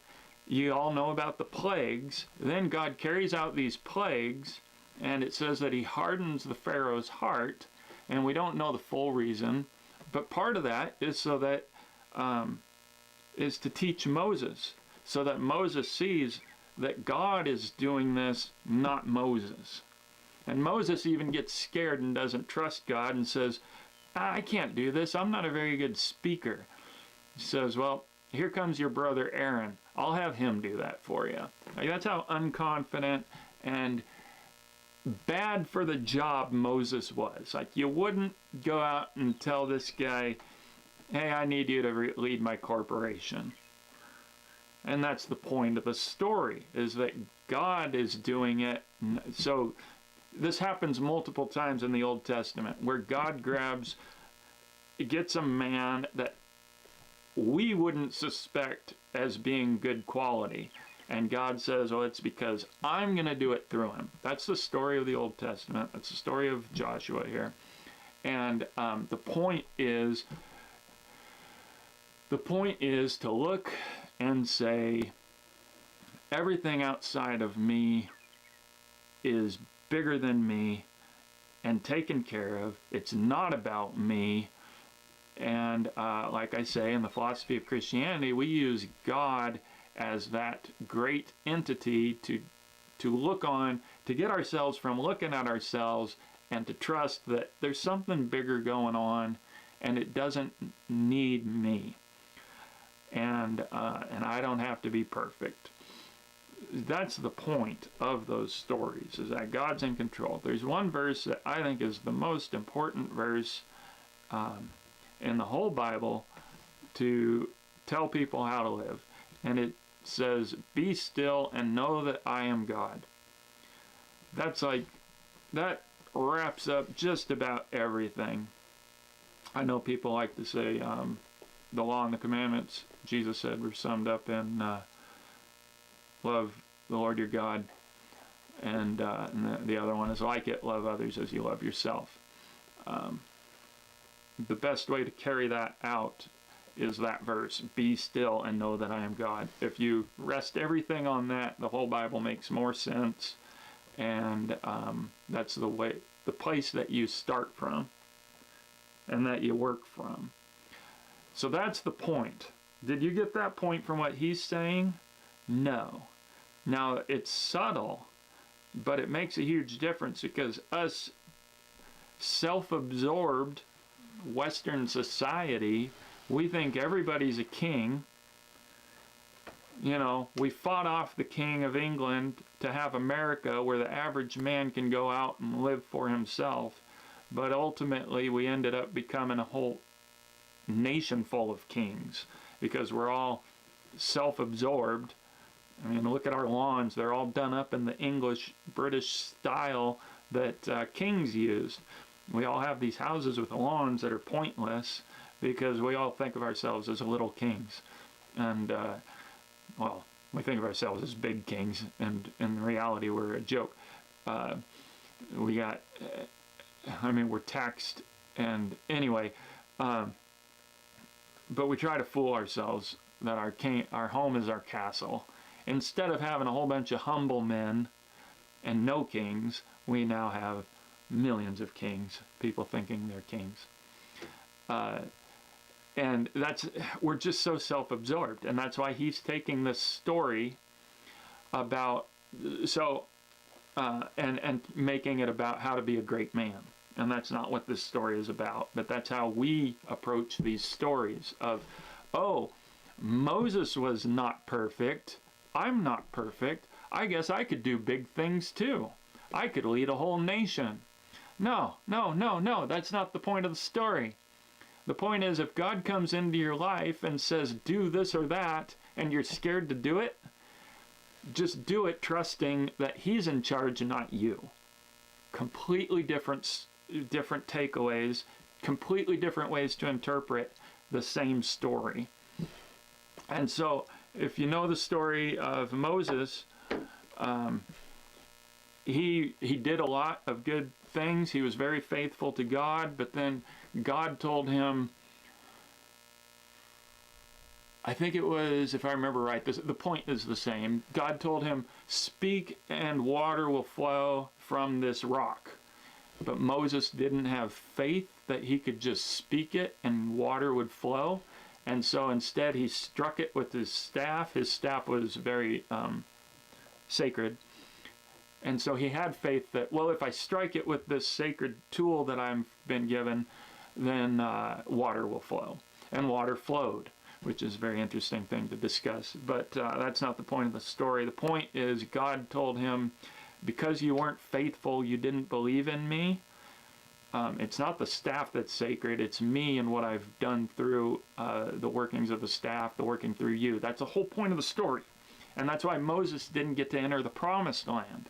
you all know about the plagues. Then God carries out these plagues, and it says that he hardens the Pharaoh's heart, and we don't know the full reason, but part of that is so that is to teach Moses, so that Moses sees that God is doing this, not Moses. And Moses even gets scared and doesn't trust God and says, I can't do this. I'm not a very good speaker. He says, well, here comes your brother Aaron. I'll have him do that for you. Like, that's how unconfident and bad for the job Moses was. Like, you wouldn't go out and tell this guy, hey, I need you to lead my corporation. And that's the point of the story, is that God is doing it. So this happens multiple times in the Old Testament, where God gets a man that we wouldn't suspect as being good quality. And God says, well, it's because I'm going to do it through him. That's the story of the Old Testament. That's the story of Joshua here. And the point is to look and say, everything outside of me is bigger than me and taken care of. It's not about me. And like I say, in the philosophy of Christianity, we use God as that great entity to look on, to get ourselves from looking at ourselves and to trust that there's something bigger going on and it doesn't need me. And I don't have to be perfect. That's the point of those stories, is that God's in control. There's one verse that I think is the most important verse in the whole Bible to tell people how to live. And it says, be still and know that I am God. That wraps up just about everything. I know people like to say the law and the commandments, Jesus said, were summed up in love the Lord your God. And the other one is like it, love others as you love yourself. The best way to carry that out is that verse, be still and know that I am God. If you rest everything on that, the whole Bible makes more sense. And that's the place that you start from and that you work from. So that's the point. Did you get that point from what he's saying? No. Now, it's subtle, but it makes a huge difference, because us self-absorbed Western society, we think everybody's a king. You know, we fought off the King of England to have America where the average man can go out and live for himself. But ultimately, we ended up becoming a whole nation full of kings, because we're all self-absorbed. I mean, look at our lawns. They're all done up in the English, British style that kings used. We all have these houses with lawns that are pointless because we all think of ourselves as little kings. And, well, we think of ourselves as big kings, and in reality, we're a joke. We're taxed, and anyway, but we try to fool ourselves that our home is our castle. Instead of having a whole bunch of humble men and no kings, we now have millions of kings, people thinking they're kings. And we're just so self-absorbed, and that's why he's taking this story about, and making it about how to be a great man. And that's not what this story is about, but that's how we approach these stories of, oh, Moses was not perfect, I'm not perfect, I guess I could do big things too. I could lead a whole nation. No, that's not the point of the story. The point is, if God comes into your life and says, do this or that, and you're scared to do it, just do it trusting that he's in charge and not you. Completely different takeaways, completely different ways to interpret the same story. And so, if you know the story of Moses, he did a lot of good things. He was very faithful to God, but then God told him, I think it was, if I remember right, the point is the same. God told him, speak and water will flow from this rock. But Moses didn't have faith that he could just speak it and water would flow. And so instead he struck it with his staff. His staff was very sacred. And so he had faith that, well, if I strike it with this sacred tool that I've been given, then water will flow. And water flowed, which is a very interesting thing to discuss. But that's not the point of the story. The point is God told him, because you weren't faithful, you didn't believe in me. It's not the staff that's sacred, it's me and what I've done through the workings of the staff, the working through you. That's the whole point of the story. And that's why Moses didn't get to enter the promised land.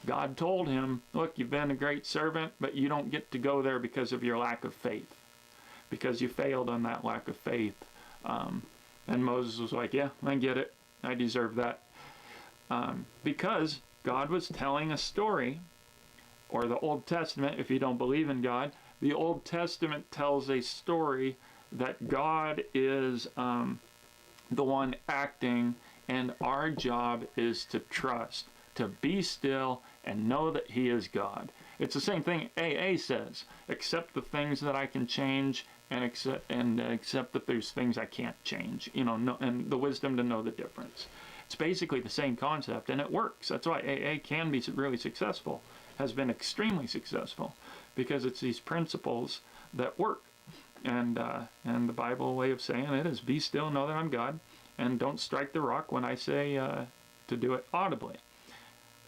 God told him, look, you've been a great servant, but you don't get to go there because of your lack of faith. Because you failed on that lack of faith. And Moses was like, yeah, I get it. I deserve that. Because God was telling a story, or the Old Testament, if you don't believe in God, the Old Testament tells a story that God is the one acting, and our job is to trust, to be still and know that He is God. It's the same thing AA says, accept the things that I can change and accept that there's things I can't change, and the wisdom to know the difference. It's basically the same concept, and it works. That's why AA can be really successful, has been extremely successful, because it's these principles that work. And the Bible way of saying it is, be still, know that I'm God, and don't strike the rock when I say to do it audibly.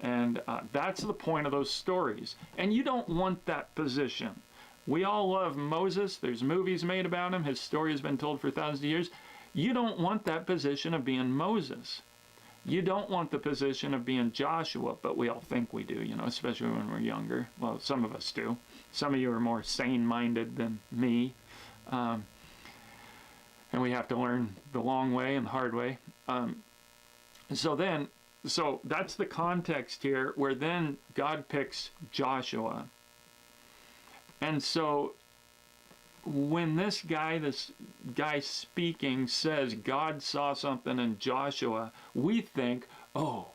And that's the point of those stories. And you don't want that position. We all love Moses. There's movies made about him. His story has been told for thousands of years. You don't want that position of being Moses. You don't want the position of being Joshua, but we all think we do, especially when we're younger. Well, some of us do. Some of you are more sane-minded than me. And we have to learn the long way and the hard way. So that's the context here, where then God picks Joshua. And so when this guy speaking says God saw something in Joshua, we think, oh,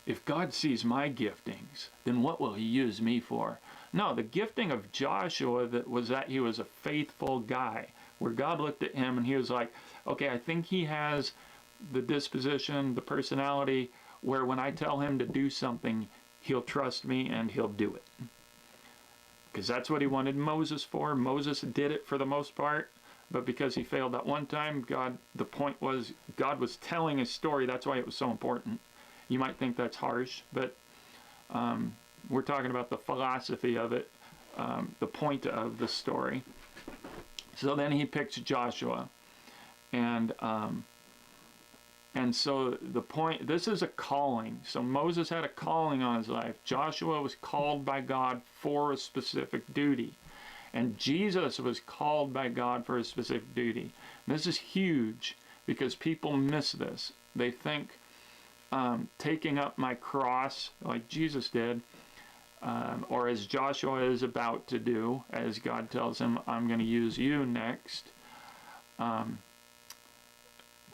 if God sees my giftings, then what will He use me for? No, the gifting of Joshua was that he was a faithful guy, where God looked at him and He was like, okay, I think he has the disposition, the personality, where when I tell him to do something, he'll trust me and he'll do it. Because that's what He wanted Moses for. Moses did it for the most part, but because he failed that one time, the point was God was telling a story. That's why it was so important. You might think that's harsh, but we're talking about the philosophy of it, the point of the story. So then He picks Joshua, and so the point, this is a calling. So Moses had a calling on his life. Joshua was called by God for a specific duty. And Jesus was called by God for a specific duty. And this is huge, because people miss this. They think taking up my cross, like Jesus did, or as Joshua is about to do, as God tells him, I'm going to use you next.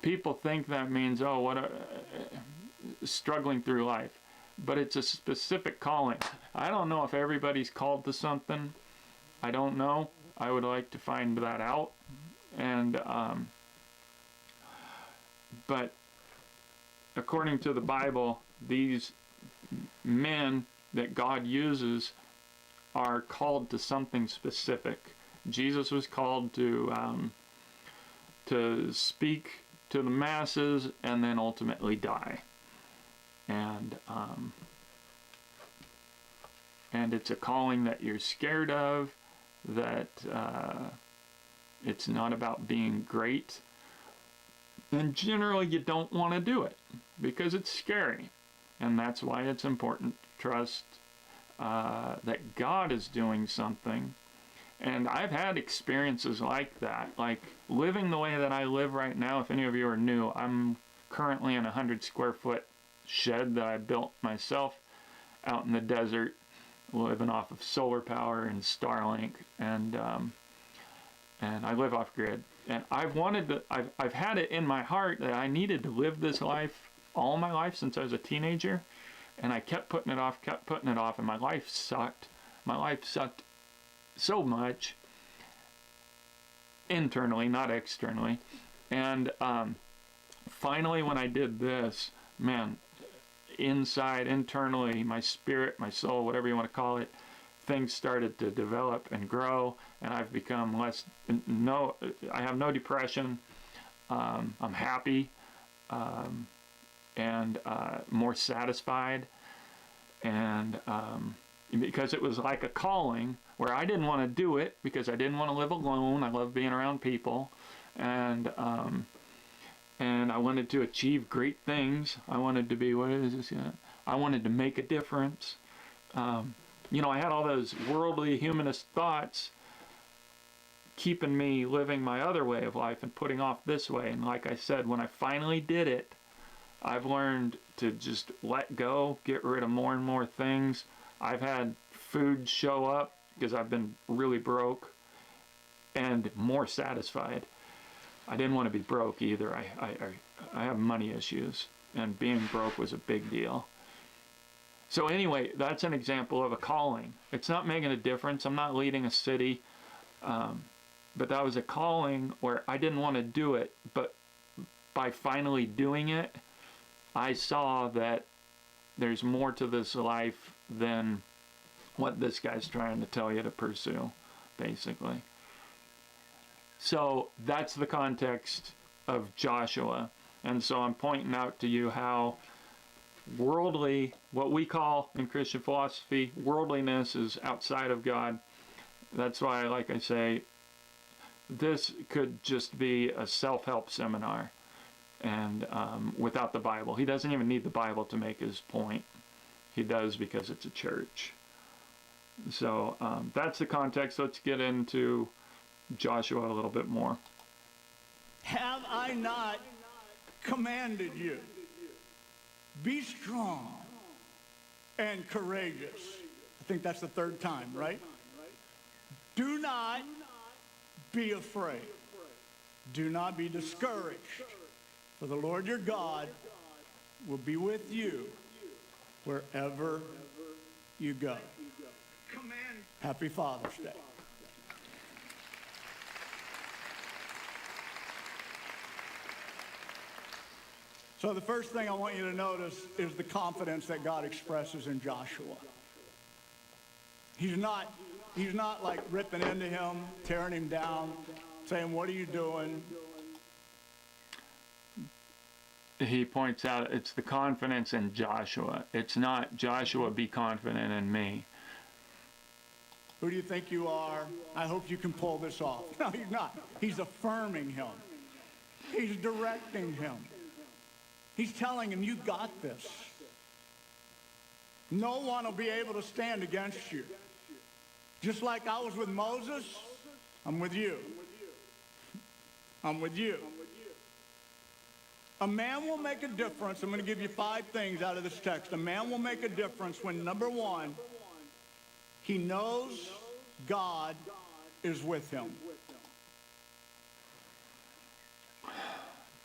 People think that means, struggling through life. But it's a specific calling. I don't know if everybody's called to something. I don't know. I would like to find that out. And but according to the Bible, these men that God uses are called to something specific. Jesus was called to speak to the masses and then ultimately die. And it's a calling that you're scared of, that it's not about being great. And generally you don't want to do it because it's scary. And that's why it's important to trust that God is doing something. And I've had experiences like that, like living the way that I live right now. If any of you are new, I'm currently in a 100 square foot shed that I built myself out in the desert, living off of solar power and Starlink. And and I live off grid. And I've had it in my heart that I needed to live this life all my life since I was a teenager, and I kept putting it off, and my life sucked. My life sucked so much, internally, not externally. And finally, when I did this, man, internally, my spirit, my soul, whatever you want to call it, things started to develop and grow, and I've become I have no depression. I'm happy, and more satisfied, and because it was like a calling where I didn't want to do it because I didn't want to live alone. I love being around people, and I wanted to achieve great things. I wanted to be, I wanted to make a difference. I had all those worldly humanist thoughts keeping me living my other way of life and putting off this way. And like I said, when I finally did it, I've learned to just let go, get rid of more and more things. I've had food show up because I've been really broke and more satisfied. I didn't want to be broke either. I have money issues, and being broke was a big deal. So anyway, that's an example of a calling. It's not making a difference. I'm not leading a city, but that was a calling where I didn't want to do it. But by finally doing it, I saw that there's more to this life than what this guy's trying to tell you to pursue, basically. So that's the context of Joshua. And so I'm pointing out to you how worldly, what we call in Christian philosophy, worldliness is outside of God. That's why, like I say, this could just be a self-help seminar, and without the Bible. He doesn't even need the Bible to make his point. He does because it's a church. So that's the context. Let's get into Joshua a little bit more. Have I not commanded you? Be strong and courageous. I think that's the third time, right? Do not be afraid. Do not be discouraged. For the Lord your God will be with you wherever you go. Happy Father's Day. So the first thing I want you to notice is the confidence that God expresses in Joshua. He's not like ripping into him, tearing him down, saying, "What are you doing?" He points out it's the confidence in Joshua. It's not, "Joshua, be confident in me." Who do you think you are? I hope you can pull this off. No, he's not. He's affirming him. He's directing him. He's telling him, "You got this. No one will be able to stand against you. Just like I was with Moses, I'm with you. I'm with you." A man will make a difference. I'm going to give you 5 things out of this text. A man will make a difference when, number 1, he knows God is with him.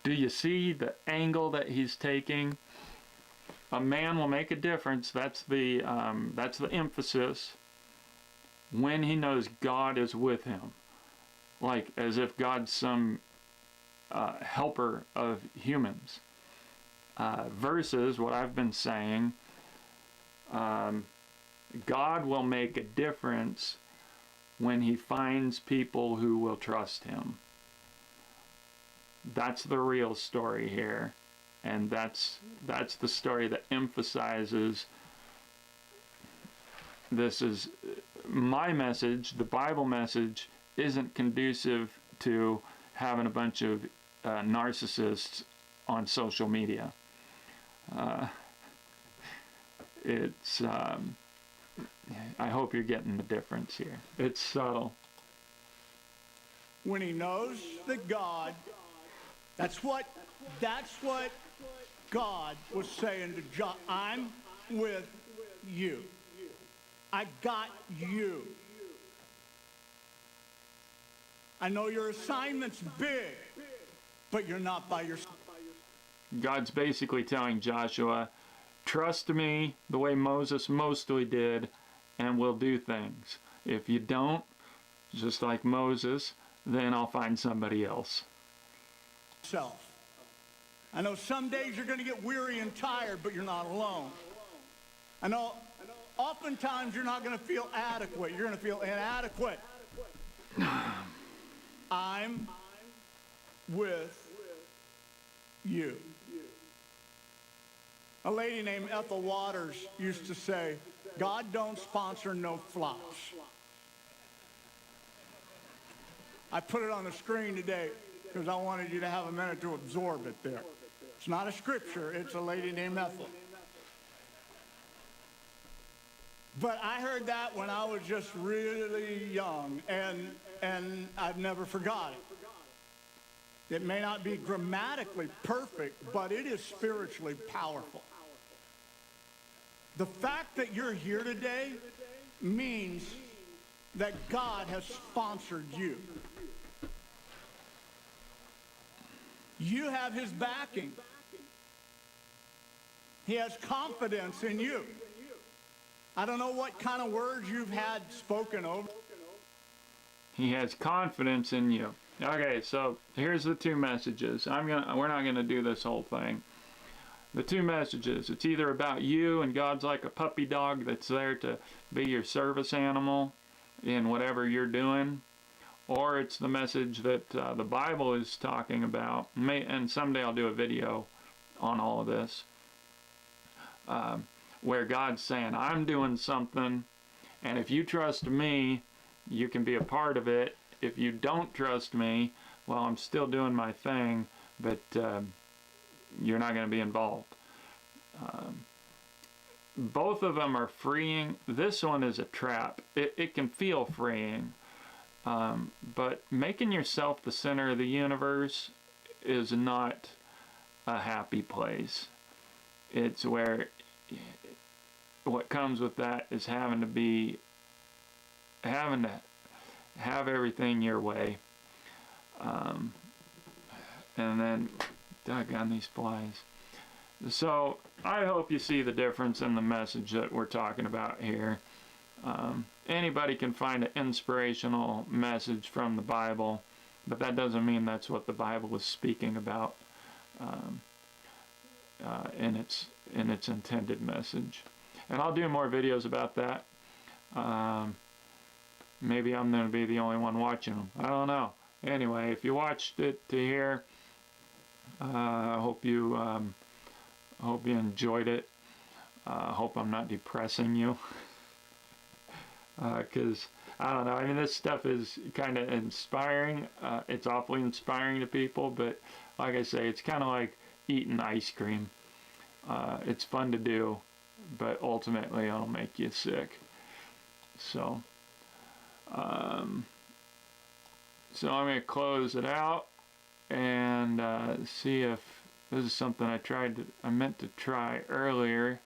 Do you see the angle that he's taking? A man will make a difference. That's the emphasis. When he knows God is with him, like as if God's some helper of humans. Versus what I've been saying, God will make a difference when he finds people who will trust him. That's the real story here, and that's the story that emphasizes this is my message. The Bible message isn't conducive to having a bunch of narcissists on social media. I hope you're getting the difference here. It's subtle. When he knows that God, that's what God was saying to John. I'm with you. I got you. I know your assignment's big, but you're not by yourself. God's basically telling Joshua, trust me the way Moses mostly did, and we'll do things. If you don't, just like Moses, then I'll find somebody else. I know some days you're going to get weary and tired, but you're not alone. I know oftentimes you're not going to feel adequate. You're going to feel inadequate. I'm with you. A lady named Ethel Waters used to say, God don't sponsor no flops. I put it on the screen today because I wanted you to have a minute to absorb it there. It's not a scripture, it's a lady named Ethel. But I heard that when I was just really young, and I've never forgot it. It may not be grammatically perfect, but it is spiritually powerful. The fact that you're here today means that God has sponsored you. You have his backing. He has confidence in you. I don't know what kind of words you've had spoken over. He has confidence in you. Okay, so here's the two messages. We're not gonna do this whole thing. The two messages. It's either about you and God's like a puppy dog that's there to be your service animal in whatever you're doing, or it's the message that the Bible is talking about. And someday I'll do a video on all of this, where God's saying, I'm doing something, and if you trust me, you can be a part of it. If you don't trust me, well, I'm still doing my thing, but you're not going to be involved. Both of them are freeing. This one is a trap. It can feel freeing, but making yourself the center of the universe is not a happy place. It's where what comes with that is having to have everything your way. And then, doggone these flies. So, I hope you see the difference in the message that we're talking about here. Anybody can find an inspirational message from the Bible, but that doesn't mean that's what the Bible is speaking about in its intended message. And I'll do more videos about that. Maybe I'm going to be the only one watching them. I don't know. Anyway, if you watched it to here, I hope you enjoyed it. I hope I'm not depressing you. Because, I don't know, I mean, this stuff is kind of inspiring. It's awfully inspiring to people, but like I say, it's kind of like eating ice cream. It's fun to do, but ultimately it'll make you sick. So I'm going to close it out and see if this is something I meant to try earlier.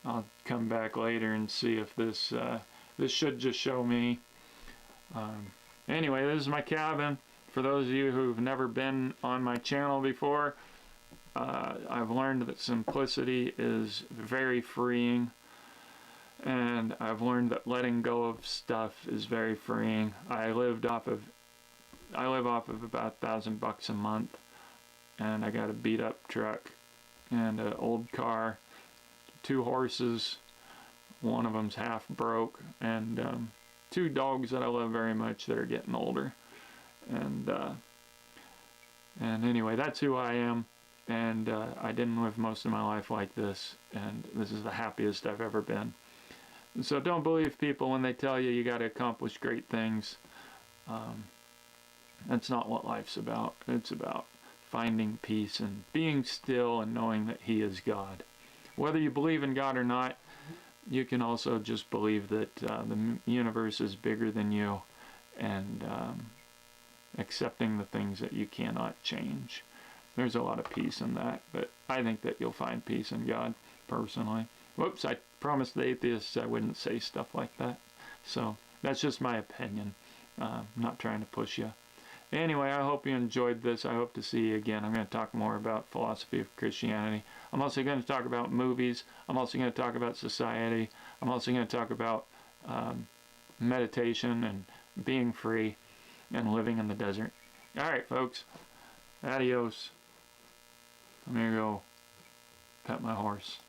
I'll come back later and see if this should just show me. Anyway, this is my cabin. For those of you who've never been on my channel before, I've learned that simplicity is very freeing, and I've learned that letting go of stuff is very freeing. I live off of about $1,000 a month, and I got a beat up truck and an old car, 2 horses, one of them's half broke, and 2 dogs that I love very much that are getting older. And anyway, that's who I am, and I didn't live most of my life like this, and this is the happiest I've ever been. So don't believe people when they tell you got to accomplish great things. That's not what life's about. It's about finding peace and being still and knowing that He is God. Whether you believe in God or not, you can also just believe that the universe is bigger than you, and accepting the things that you cannot change. There's a lot of peace in that, but I think that you'll find peace in God, personally. Whoops, I promised the atheists I wouldn't say stuff like that. So, that's just my opinion. I'm not trying to push you. Anyway, I hope you enjoyed this. I hope to see you again. I'm going to talk more about philosophy of Christianity. I'm also going to talk about movies. I'm also going to talk about society. I'm also going to talk about meditation and being free and living in the desert. All right, folks. Adios. I'm going to go pet my horse.